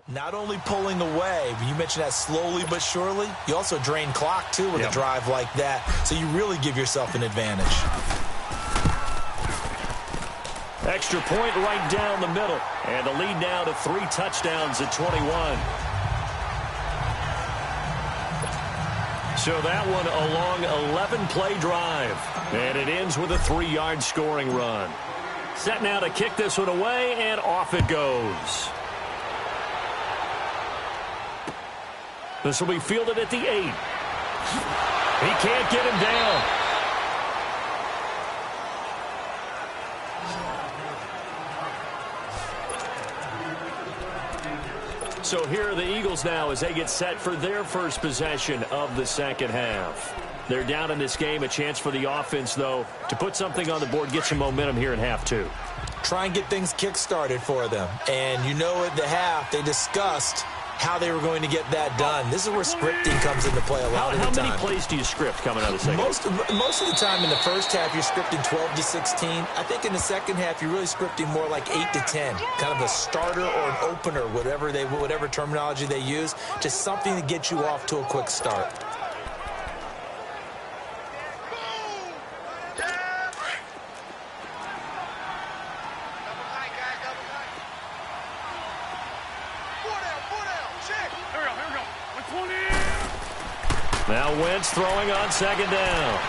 Not only pulling away, but you mentioned that slowly but surely, you also drain clock, too, with a drive like that. So you really give yourself an advantage. Extra point right down the middle. And the lead now to 3 touchdowns at 21. So that one a long 11-play drive. And it ends with a 3-yard scoring run. Set now to kick this one away, and off it goes. This will be fielded at the 8. He can't get him down. So here are the Eagles now as they get set for their first possession of the second half. They're down in this game. A chance for the offense, though, to put something on the board, get some momentum here in half 2. Try and get things kick-started for them. And you know at the half, they discussed how they were going to get that done. This is where scripting comes into play a lot of the time. How many plays do you script coming out of the second half? Most of the time in the first half, you're scripting 12 to 16. I think in the second half, you're really scripting more like 8 to 10. Kind of a starter or an opener, whatever terminology they use. Just something to get you off to a quick start. Now Wentz throwing on second down.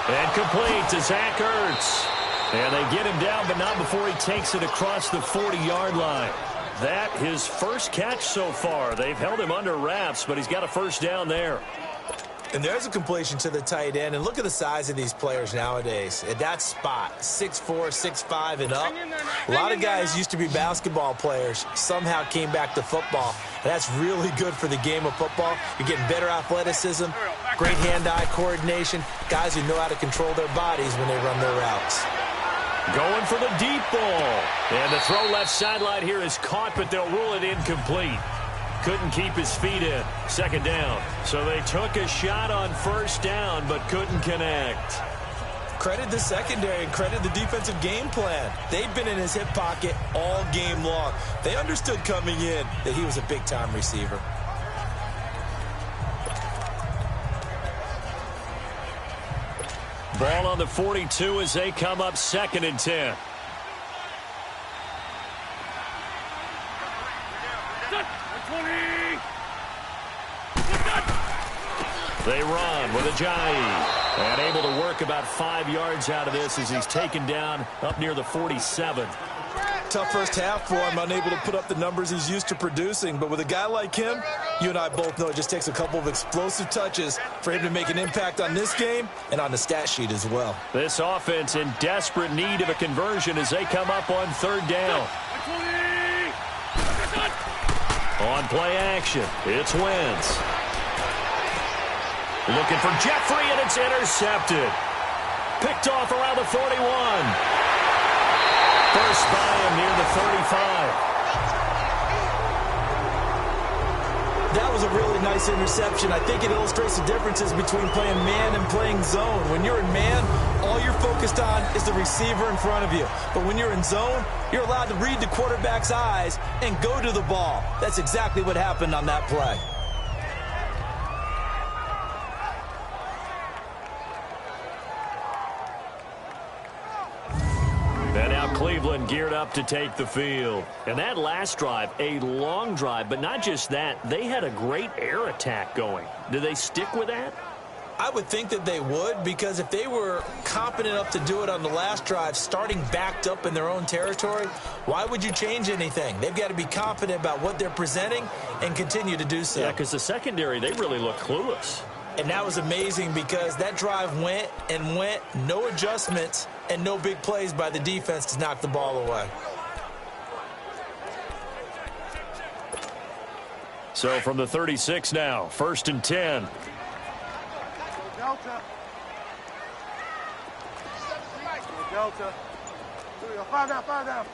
And complete to Zach Ertz. And they get him down, but not before he takes it across the 40-yard line. That his first catch so far. They've held him under wraps, but he's got a first down there. And there's a completion to the tight end. And look at the size of these players nowadays. At that spot, 6'4", 6'5", and up. A lot of guys used to be basketball players. Somehow came back to football. And that's really good for the game of football. You're getting better athleticism, great hand-eye coordination, guys who know how to control their bodies when they run their routes. Going for the deep ball. And the throw left sideline here is caught, but they'll rule it incomplete. Couldn't keep his feet in. Second down. So they took a shot on first down, but couldn't connect. Credit the secondary and credit the defensive game plan. They've been in his hip pocket all game long. They understood coming in that he was a big-time receiver. Ball on the 42 as they come up 2nd and 10. They run with Ajayi. And able to work about 5 yards out of this as he's taken down up near the 47. Tough first half for him, unable to put up the numbers he's used to producing. But with a guy like him, you and I both know it just takes a couple of explosive touches for him to make an impact on this game and on the stat sheet as well. This offense in desperate need of a conversion as they come up on 3rd down. On play action, it's Wentz. Looking for Jeffrey, and it's intercepted. Picked off around the 41. First by him near the 35. That was a really nice interception. I think it illustrates the differences between playing man and playing zone. When you're in man, all you're focused on is the receiver in front of you. But when you're in zone, you're allowed to read the quarterback's eyes and go to the ball. That's exactly what happened on that play. And now Cleveland geared up to take the field. And that last drive, a long drive, but not just that, they had a great air attack going. Do they stick with that? I would think that they would, because if they were competent enough to do it on the last drive, starting backed up in their own territory, why would you change anything? They've got to be confident about what they're presenting and continue to do so. Yeah, because the secondary, they really look clueless. And that was amazing because that drive went and went, no adjustments, and no big plays by the defense to knock the ball away. So from the 36 now, 1st and 10. Delta. Delta. 5 down, 5 down.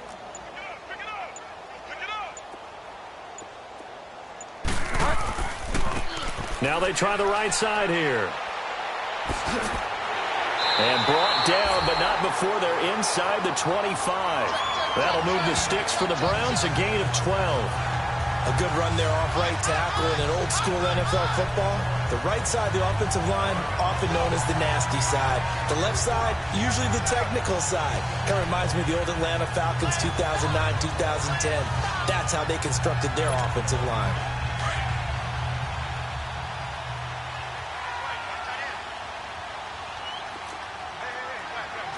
Now they try the right side here. And brought down, but not before they're inside the 25. That'll move the sticks for the Browns, a gain of 12. A good run there off right tackle in an old-school NFL football. The right side of the offensive line, often known as the nasty side. The left side, usually the technical side. Kind of reminds me of the old Atlanta Falcons 2009, 2010. That's how they constructed their offensive line.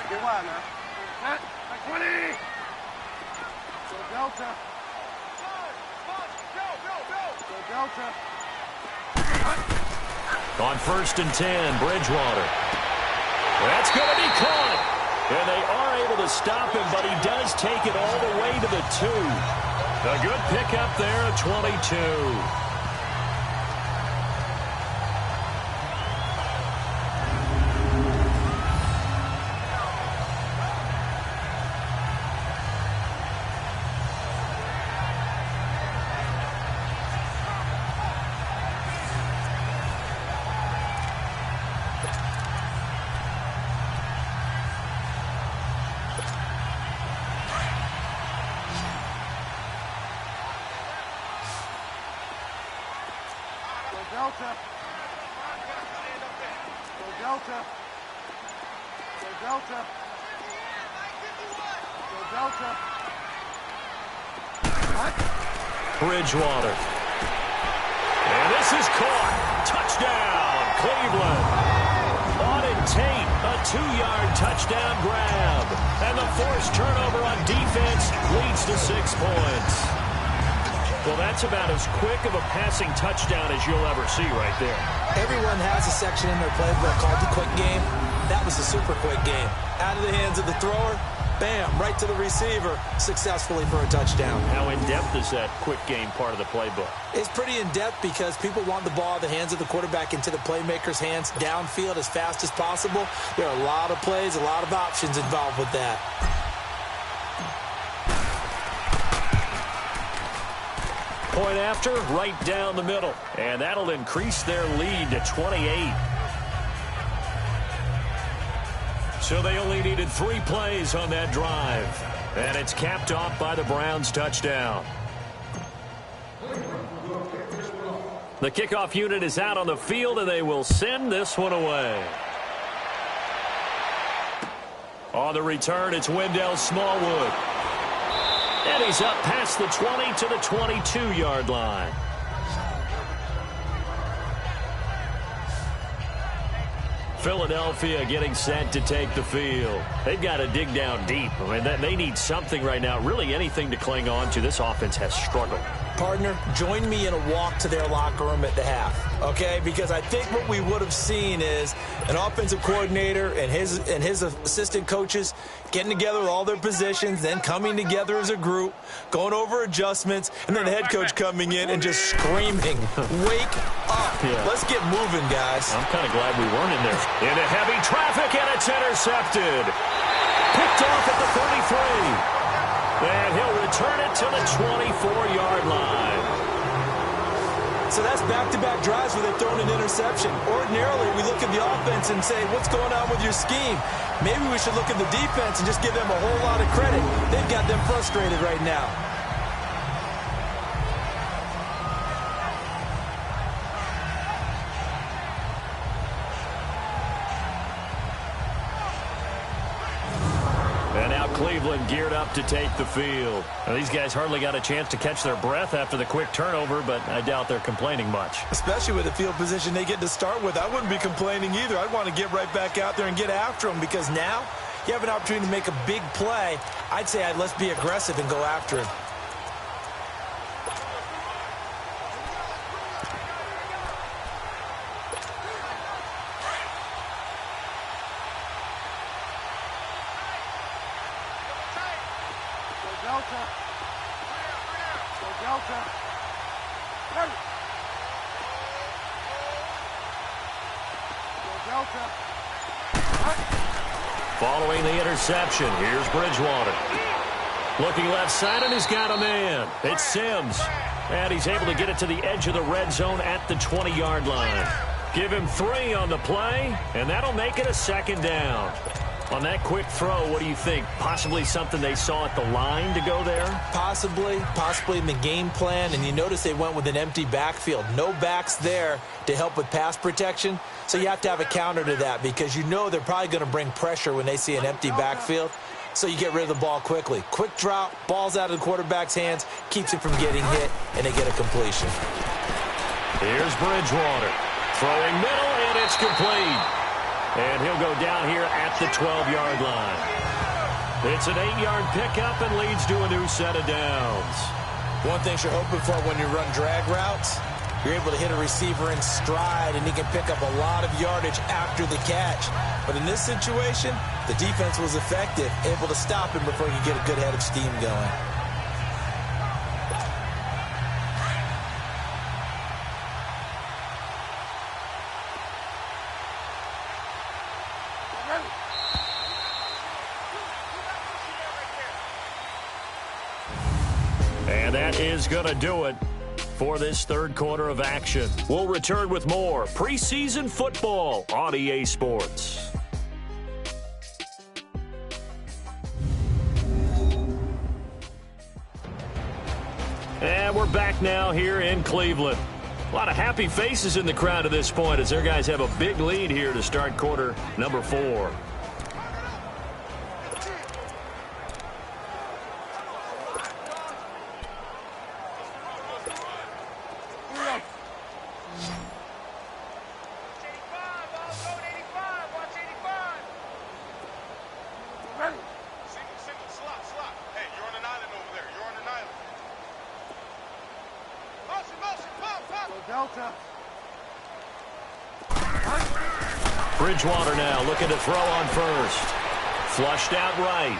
Get wide now. Set. Like 20. Go Delta. Go Delta. On 1st and 10, Bridgewater. That's going to be caught. And they are able to stop him, but he does take it all the way to the 2. A good pickup there at 22. Delta. Go Delta. Go Delta. Go Delta. Bridgewater. And this is caught. Touchdown, Cleveland. Auden Tate, a 2-yard touchdown grab. And the forced turnover on defense leads to 6 points. Well, that's about as quick of a passing touchdown as you'll ever see right there. Everyone has a section in their playbook called the quick game. That was a super quick game. Out of the hands of the thrower, bam, right to the receiver, successfully for a touchdown. How in-depth is that quick game part of the playbook? It's pretty in-depth because people want the ball out of the hands of the quarterback into the playmaker's hands downfield as fast as possible. There are a lot of plays, a lot of options involved with that. Point after, right down the middle. And that'll increase their lead to 28. So they only needed 3 plays on that drive. And it's capped off by the Browns' touchdown. The kickoff unit is out on the field, and they will send this one away. On the return, it's Wendell Smallwood. And he's up past the 20 to the 22-yard line. Philadelphia getting set to take the field. They've got to dig down deep. I mean, they need something right now, really anything to cling on to. This offense has struggled. Partner, join me in a walk to their locker room at the half, okay? Because I think what we would have seen is an offensive coordinator and his assistant coaches getting together with all their positions, then coming together as a group, going over adjustments, and then the head coach coming in and just screaming, wake up. Yeah. Let's get moving, guys. I'm kind of glad we weren't in there. Into heavy traffic, and it's intercepted. Picked off at the 33. And he'll return it to the 24-yard line. So that's back-to-back drives where they've thrown an interception. Ordinarily, we look at the offense and say, what's going on with your scheme? Maybe we should look at the defense and just give them a whole lot of credit. They've got them frustrated right now. Cleveland geared up to take the field. Now, these guys hardly got a chance to catch their breath after the quick turnover, but I doubt they're complaining much. Especially with the field position they get to start with. I wouldn't be complaining either. I'd want to get right back out there and get after them because now you have an opportunity to make a big play. I'd say let's be aggressive and go after him. Following the interception, here's Bridgewater. Looking left side, and he's got a man. It's Sims. And he's able to get it to the edge of the red zone at the 20-yard line. Give him 3 on the play, and that'll make it a 2nd down. On that quick throw, what do you think? Possibly something they saw at the line to go there? Possibly in the game plan. And you notice they went with an empty backfield. No backs there to help with pass protection. So you have to have a counter to that because you know they're probably going to bring pressure when they see an empty backfield. So you get rid of the ball quickly. Quick drop, ball's out of the quarterback's hands, keeps him from getting hit, and they get a completion. Here's Bridgewater. Throwing middle, and it's complete. And he'll go down here at the 12-yard line. It's an 8-yard pickup and leads to a new set of downs. One thing you're hoping for when you run drag routes, you're able to hit a receiver in stride, and he can pick up a lot of yardage after the catch. But in this situation, the defense was effective, able to stop him before he could get a good head of steam going. And that is going to do it for this third quarter of action. We'll return with more preseason football on EA Sports. And we're back now here in Cleveland. A lot of happy faces in the crowd at this point as their guys have a big lead here to start quarter number 4. Bridgewater now looking to throw on first. Flushed out right.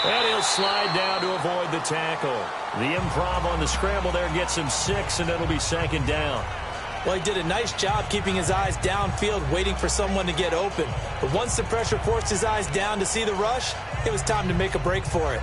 And he'll slide down to avoid the tackle. The improv on the scramble there gets him 6, and it'll be second down. Well, he did a nice job keeping his eyes downfield, waiting for someone to get open. But once the pressure forced his eyes down to see the rush, it was time to make a break for it.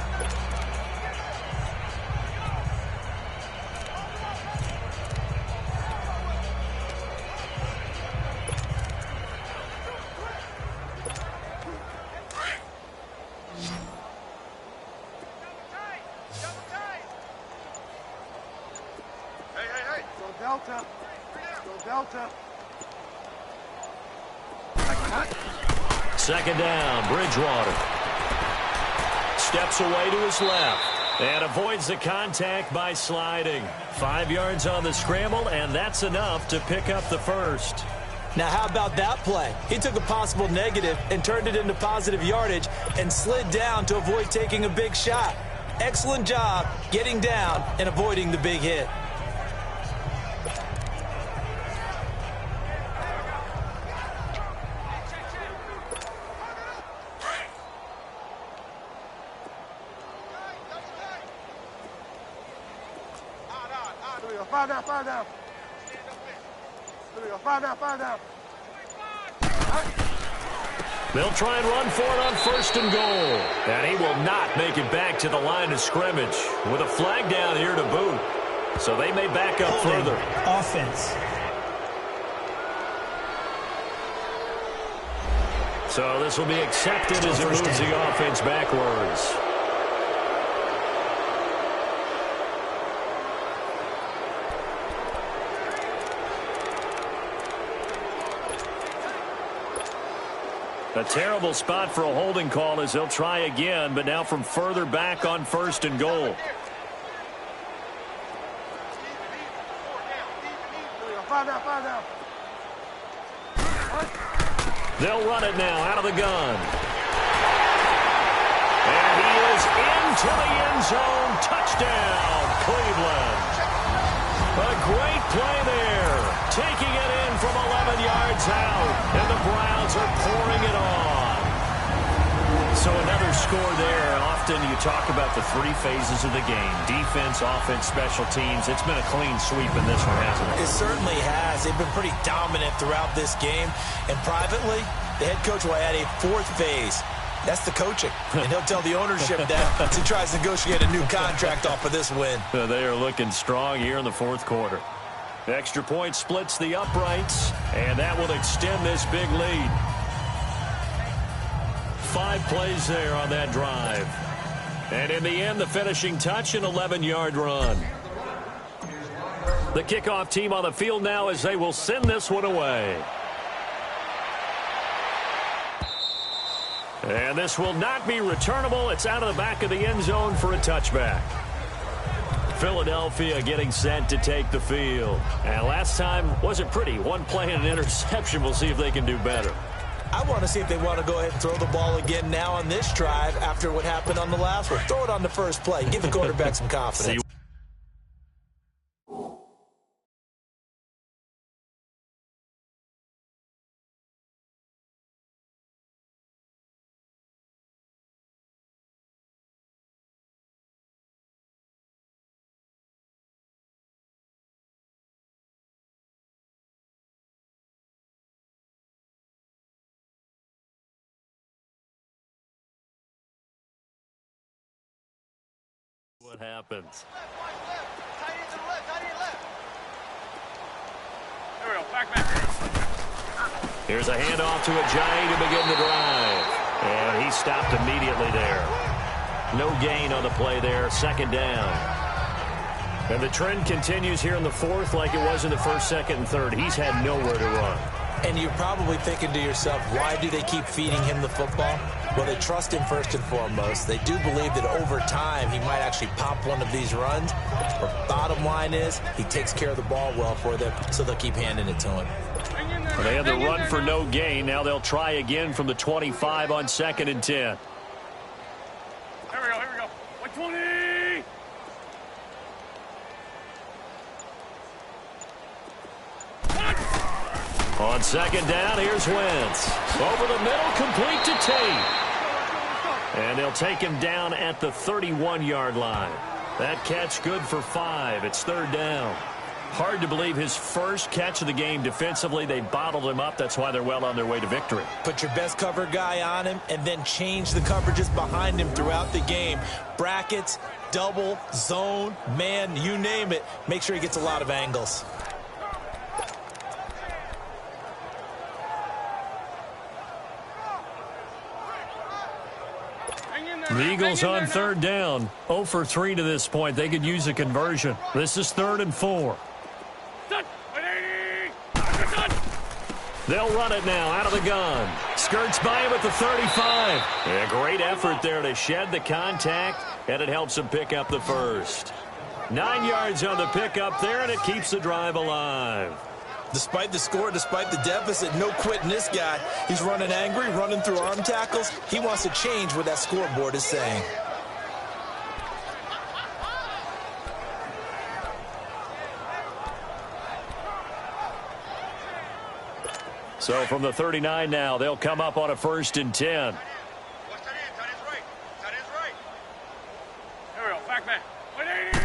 Second down, Bridgewater. Steps away to his left and avoids the contact by sliding. 5 yards on the scramble, and that's enough to pick up the first. Now, how about that play? He took a possible negative and turned it into positive yardage and slid down to avoid taking a big shot. Excellent job getting down and avoiding the big hit. Five down. There we go, five down. They'll try and run for it on first and goal. And he will not make it back to the line of scrimmage with a flag down here to boot. So they may back up further. Offense. So this will be accepted as it moves the offense backwards. A terrible spot for a holding call as they'll try again, but now from further back on first and goal. Five down. They'll run it now out of the gun. And he is into the end zone. Touchdown, Cleveland. A great play there. Taking it in from 11 yards out. And the Browns are pouring it on. So another score there. Often you talk about the 3 phases of the game. Defense, offense, special teams. It's been a clean sweep in this one, hasn't it? It certainly has. They've been pretty dominant throughout this game. And privately, the head coach will add a 4th phase. That's the coaching. And he'll tell the ownership that as he tries to negotiate a new contract off of this win. They are looking strong here in the 4th quarter. The extra point splits the uprights, and that will extend this big lead. 5 plays there on that drive. And in the end, the finishing touch, an 11-yard run. The kickoff team on the field now as they will send this one away. And this will not be returnable. It's out of the back of the end zone for a touchback. Philadelphia getting set to take the field. And last time wasn't pretty. 1 play and an interception. We'll see if they can do better. I want to see if they want to go ahead and throw the ball again now on this drive after what happened on the last one. Throw it on the first play. Give the quarterback some confidence. What happens? Here we go. Back. Here's a handoff to Ajayi to begin the drive. And he stopped immediately there. No gain on the play there. Second down. And the trend continues here in the fourth like it was in the first, second, and third. He's had nowhere to run. And you're probably thinking to yourself, why do they keep feeding him the football? Well, they trust him first and foremost. They do believe that over time he might actually pop one of these runs. But bottom line is he takes care of the ball well for them, so they'll keep handing it to him. Well, they had the run for no gain. Now they'll try again from the 25 on 2nd and 10. Here we go. 120. On 2nd down, here's Wentz. Over the middle, complete to Tate. And they'll take him down at the 31-yard line. That catch good for 5. It's 3rd down. Hard to believe his first catch of the game defensively. They bottled him up. That's why they're well on their way to victory. Put your best cover guy on him and then change the coverages behind him throughout the game. Brackets, double, zone, man, you name it. Make sure he gets a lot of angles. The Eagles on 3rd down. 0 for 3 to this point. They could use a conversion. This is 3rd and 4. They'll run it now out of the gun. Skirts by him at the 35. A great effort there to shed the contact, and it helps him pick up the first. 9 yards on the pickup there, and it keeps the drive alive. Despite the score, despite the deficit, no quitting this guy. He's running angry, running through arm tackles. He wants to change what that scoreboard is saying. So from the 39 now, they'll come up on a 1st and 10. Here we go. Back. 180.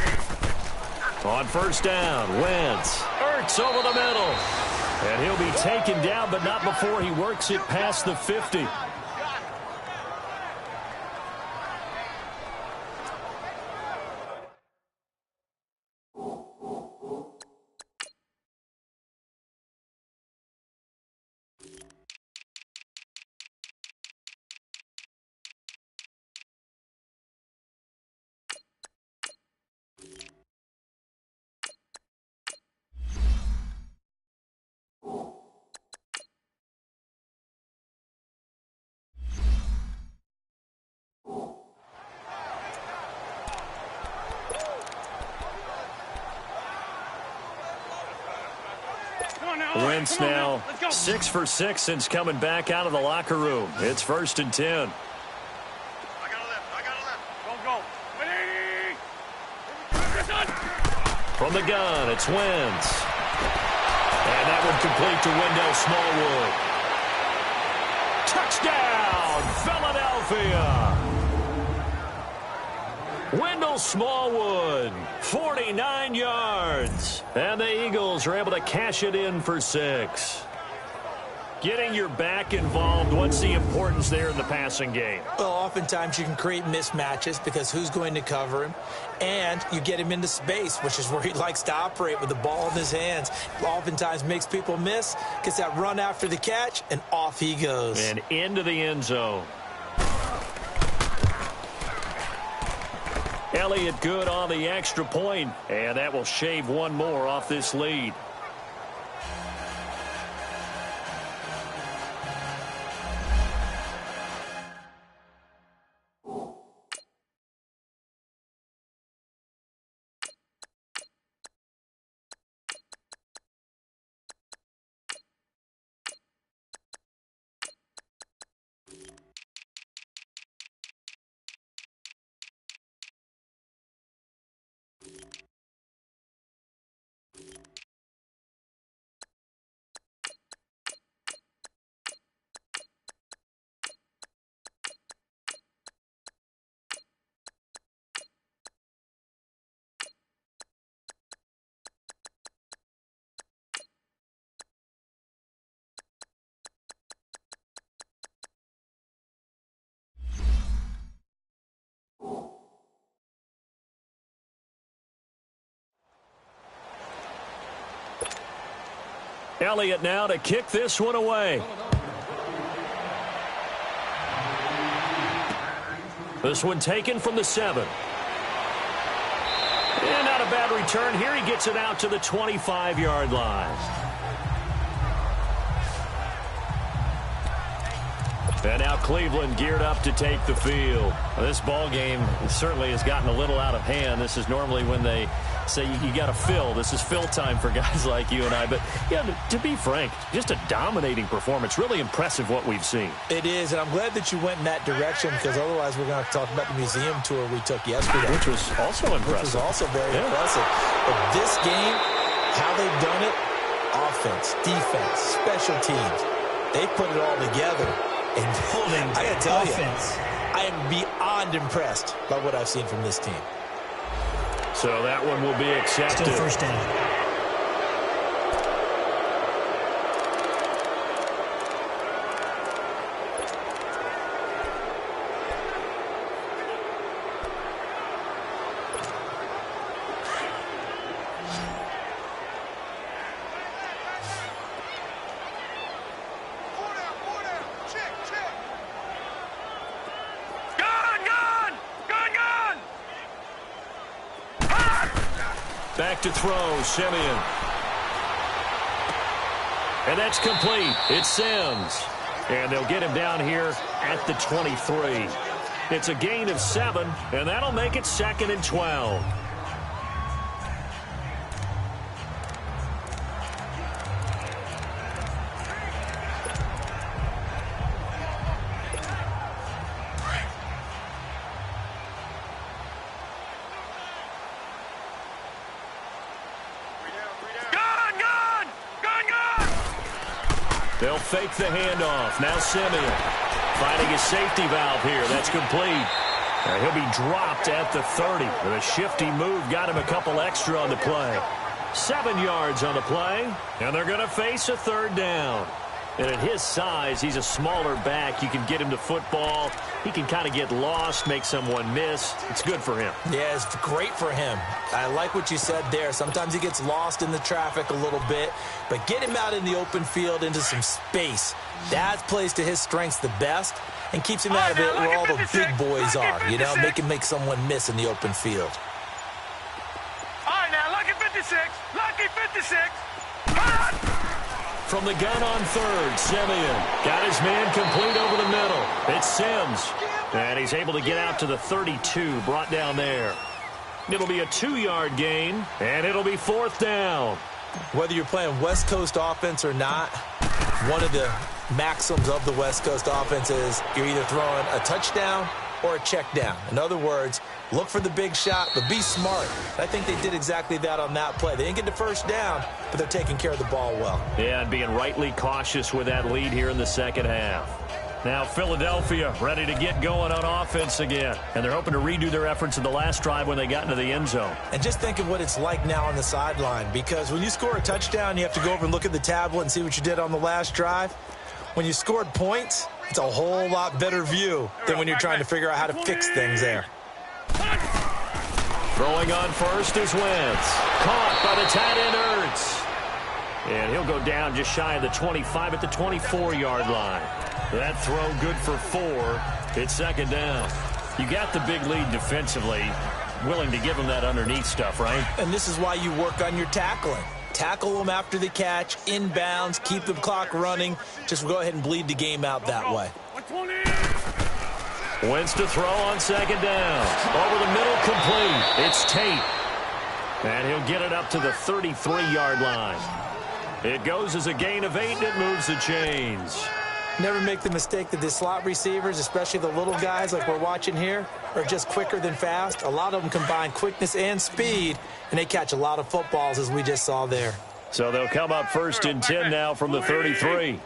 On 1st down, Wentz. Hurts over the middle. And he'll be taken down, but not before he works it past the 50. Wentz now 6 for 6 since coming back out of the locker room. It's 1st and 10. I got a left. Go. 180. From the gun, it's Wentz. And that would complete to Wendell Smallwood. Touchdown, Philadelphia! Wendell Smallwood, 49 yards. And the Eagles are able to cash it in for 6. Getting your back involved, what's the importance there in the passing game? Well, oftentimes you can create mismatches because who's going to cover him? And you get him into space, which is where he likes to operate with the ball in his hands. Oftentimes makes people miss, gets that run after the catch, and off he goes. And into the end zone. Elliott good on the extra point, and that will shave one more off this lead. Elliott now to kick this one away. This one taken from the 7. And not a bad return here. He gets it out to the 25-yard line. And now Cleveland geared up to take the field. This ball game certainly has gotten a little out of hand. This is normally when they say you got to fill. This is fill time for guys like you and I. But, yeah, to be frank, just a dominating performance. Really impressive what we've seen. It is, and I'm glad that you went in that direction because otherwise we're going to have to talk about the museum tour we took yesterday. Which was also impressive. Which was also very impressive. But this game, how they've done it, offense, defense, special teams, they put it all together. And holding I got to tell offense. you, I am beyond impressed by what I've seen from this team. So that one will be accepted. Still first down. Back to throw, Simeon. And that's complete. It's Sims. And they'll get him down here at the 23. It's a gain of 7, and that'll make it 2nd and 12. They'll fake the handoff. Now Simeon finding his safety valve here. That's complete. He'll be dropped at the 30. With a shifty move, got him a couple extra on the play. 7 yards on the play, and they're going to face a 3rd down. And at his size, he's a smaller back. You can get him to football. He can kind of get lost, make someone miss. It's good for him. Yeah, it's great for him. I like what you said there. Sometimes he gets lost in the traffic a little bit, but get him out in the open field into some space. That plays to his strengths the best and keeps him out of it where all the big boys are. You know, make someone miss in the open field. All right, now, lucky 56. Lucky 56. From the gun on 3rd, Simeon got his man complete over the middle. It's Sims, and he's able to get out to the 32, brought down there. It'll be a 2-yard gain, and it'll be 4th down. Whether you're playing West Coast offense or not, one of the maxims of the West Coast offense is you're either throwing a touchdown or a check down. In other words, look for the big shot, but be smart. I think they did exactly that on that play. They didn't get the first down, but they're taking care of the ball well. Yeah, and being rightly cautious with that lead here in the 2nd half. Now Philadelphia ready to get going on offense again. And they're hoping to redo their efforts in the last drive when they got into the end zone. And just think of what it's like now on the sideline, because when you score a touchdown, you have to go over and look at the tablet and see what you did on the last drive. When you scored points, it's a whole lot better view than when you're trying to figure out how to fix things there. Throwing on first is Wentz. Caught by the tight end Ertz. And he'll go down just shy of the 25 at the 24-yard line. That throw good for 4. It's 2nd down. You got the big lead defensively. Willing to give him that underneath stuff, right? And this is why you work on your tackling. Tackle them after the catch, inbounds, keep the clock running. Just go ahead and bleed the game out that way. Wentz to throw on 2nd down. Over the middle, complete. It's Tate. And he'll get it up to the 33-yard line. It goes as a gain of 8, and it moves the chains. Never make the mistake that the slot receivers, especially the little guys like we're watching here, are just quicker than fast. A lot of them combine quickness and speed, and they catch a lot of footballs, as we just saw there. So they'll come up 1st and 10 now from the 33.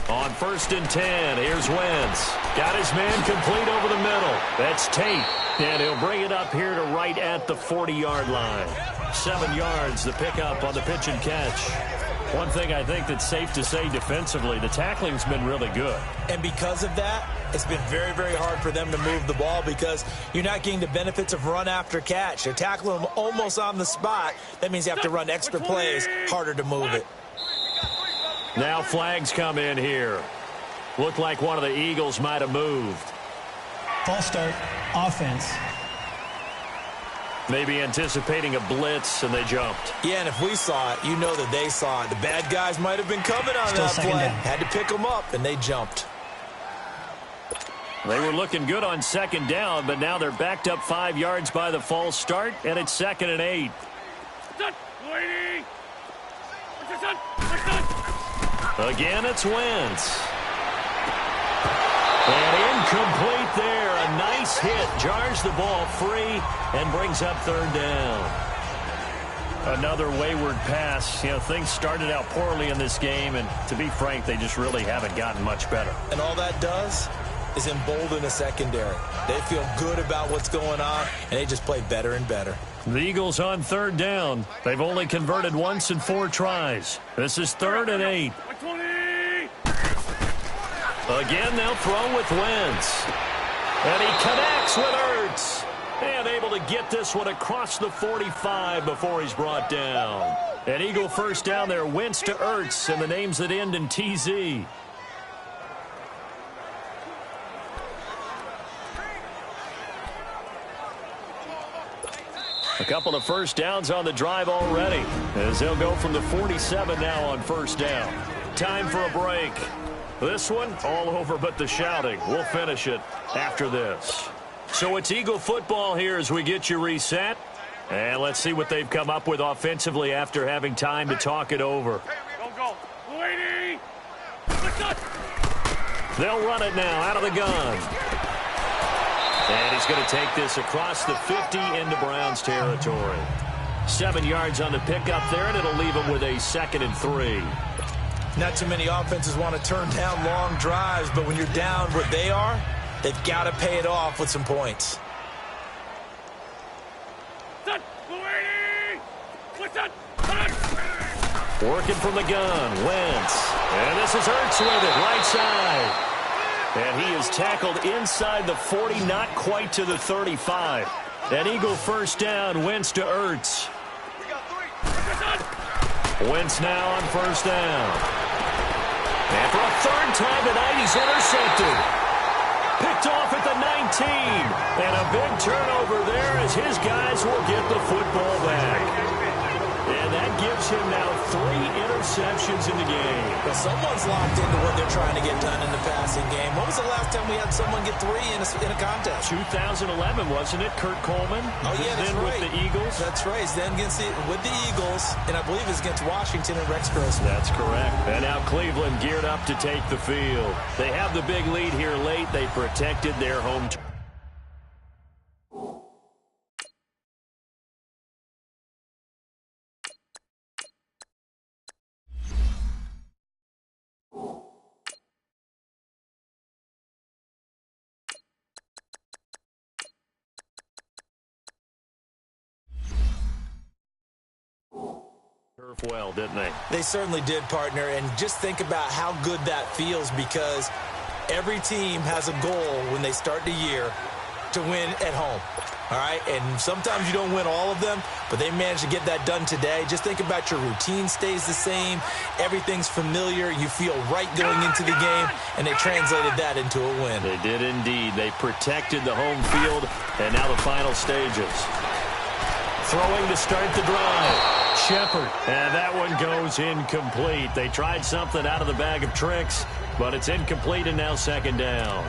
On 1st and 10, here's Wentz. Got his man complete over the middle. That's Tate. And he'll bring it up here to right at the 40-yard line. 7 yards, the pickup on the pitch and catch. One thing I think that's safe to say defensively, the tackling's been really good. And because of that, it's been very, very hard for them to move the ball because you're not getting the benefits of run after catch. They're tackling them almost on the spot. That means you have to run extra plays, harder to move it. Now flags come in here. Looked like one of the Eagles might have moved. False start, offense. Maybe anticipating a blitz, and they jumped. Yeah, and if we saw it, you know that they saw it. The bad guys might have been coming on Still that second play. down. Had to pick them up, and they jumped. They were looking good on second down, but now they're backed up 5 yards by the false start, and it's 2nd and 8. Again, it's Wentz. And incomplete there. A nice hit. Jars the ball free and brings up 3rd down. Another wayward pass. You know, things started out poorly in this game, and to be frank, they just really haven't gotten much better. And all that does is embolden the secondary. They feel good about what's going on, and they just play better and better. The Eagles on 3rd down. They've only converted once in 4 tries. This is 3rd and 8. Again, they'll throw with Wentz. And he connects with Ertz. And able to get this one across the 45 before he's brought down. An Eagle first down there. Wentz to Ertz, and the names that end in TZ. A couple of first downs on the drive already, as they'll go from the 47 now on first down. Time for a break. This one, all over but the shouting. We'll finish it after this. So it's Eagle football here as we get you reset. And let's see what they've come up with offensively after having time to talk it over. They'll run it now out of the gun. And he's going to take this across the 50 into Browns territory. 7 yards on the pickup there, and it'll leave him with a 2nd and 3. Not too many offenses want to turn down long drives, but when you're down where they are, they've got to pay it off with some points. Working from the gun, Wentz. And this is Ertz with it, right side. And he is tackled inside the 40, not quite to the 35. An Eagle first down, Wentz to Ertz. Wentz now on first down. And for a 3rd time tonight, he's intercepted. Picked off at the 19. And a big turnover there as his guys will get the football back. And that gives him now 3 interceptions in the game. Well, someone's locked into what they're trying to get done in the passing game. When was the last time we had someone get 3 in a contest? 2011, wasn't it? Kurt Coleman? Oh, yeah, that's then right. With the Eagles? That's right. Then with the Eagles, and I believe it's against Washington and Rex Grossman. That's correct. And now Cleveland geared up to take the field. They have the big lead here late. They protected their home turf. Well, didn't they? They certainly did, partner, and just think about how good that feels because every team has a goal when they start the year to win at home, all right? And sometimes you don't win all of them, but they managed to get that done today. Just think about your routine stays the same. Everything's familiar. You feel right going into the game, and they translated that into a win. They did indeed. They protected the home field, and now the final stages. Throwing to start the drive. Shepard, and that one goes incomplete. They tried something out of the bag of tricks, but it's incomplete and now 2nd down.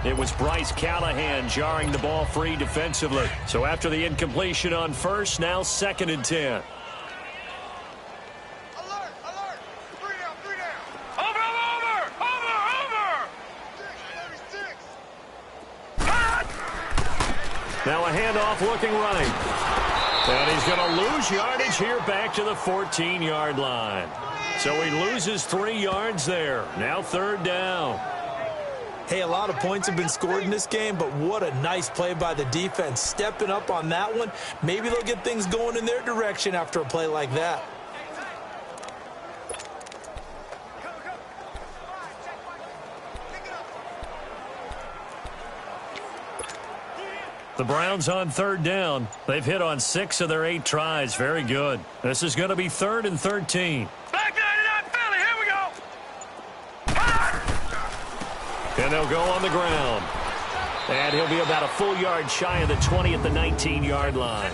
It was Bryce Callahan jarring the ball free defensively. So after the incompletion on first, now 2nd and 10. Alert! Alert! 3 down! 3 down! Over! 36! Now a handoff looking right. And he's going to lose yardage here back to the 14-yard line. So he loses 3 yards there. Now 3rd down. Hey, a lot of points have been scored in this game, but what a nice play by the defense. Stepping up on that one. Maybe they'll get things going in their direction after a play like that. The Browns on third down. They've hit on 6 of their 8 tries. Very good. This is going to be 3rd and 13. Back 99 Philly, here we go. And they'll go on the ground. And he'll be about a full yard shy of the 20 at the 19-yard line.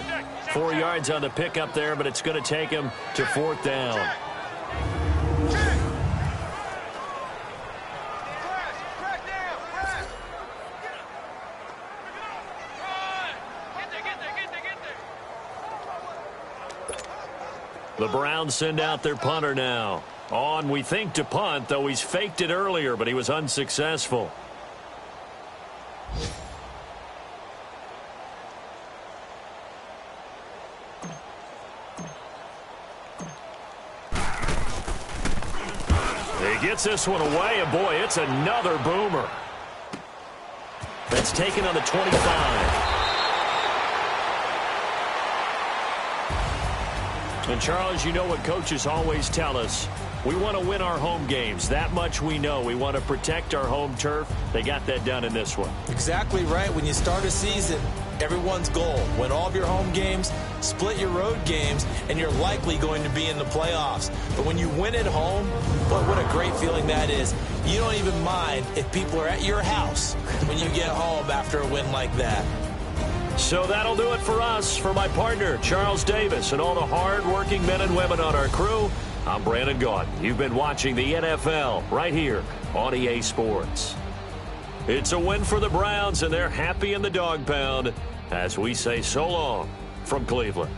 4 yards on the pickup there, but it's going to take him to 4th down. The Browns send out their punter now. On, we think, to punt, though he's faked it earlier, but he was unsuccessful. He gets this one away, and boy, it's another boomer. That's taken on the 25. And, Charles, you know what coaches always tell us. We want to win our home games. That much we know. We want to protect our home turf. They got that done in this one. Exactly right. When you start a season, everyone's goal, win all of your home games, split your road games, and you're likely going to be in the playoffs. But when you win at home, boy, what a great feeling that is. You don't even mind if people are at your house when you get home after a win like that. So that'll do it for us. For my partner, Charles Davis, and all the hard-working men and women on our crew, I'm Brandon Gaudin. You've been watching the NFL right here on EA Sports. It's a win for the Browns, and they're happy in the dog pound as we say so long from Cleveland.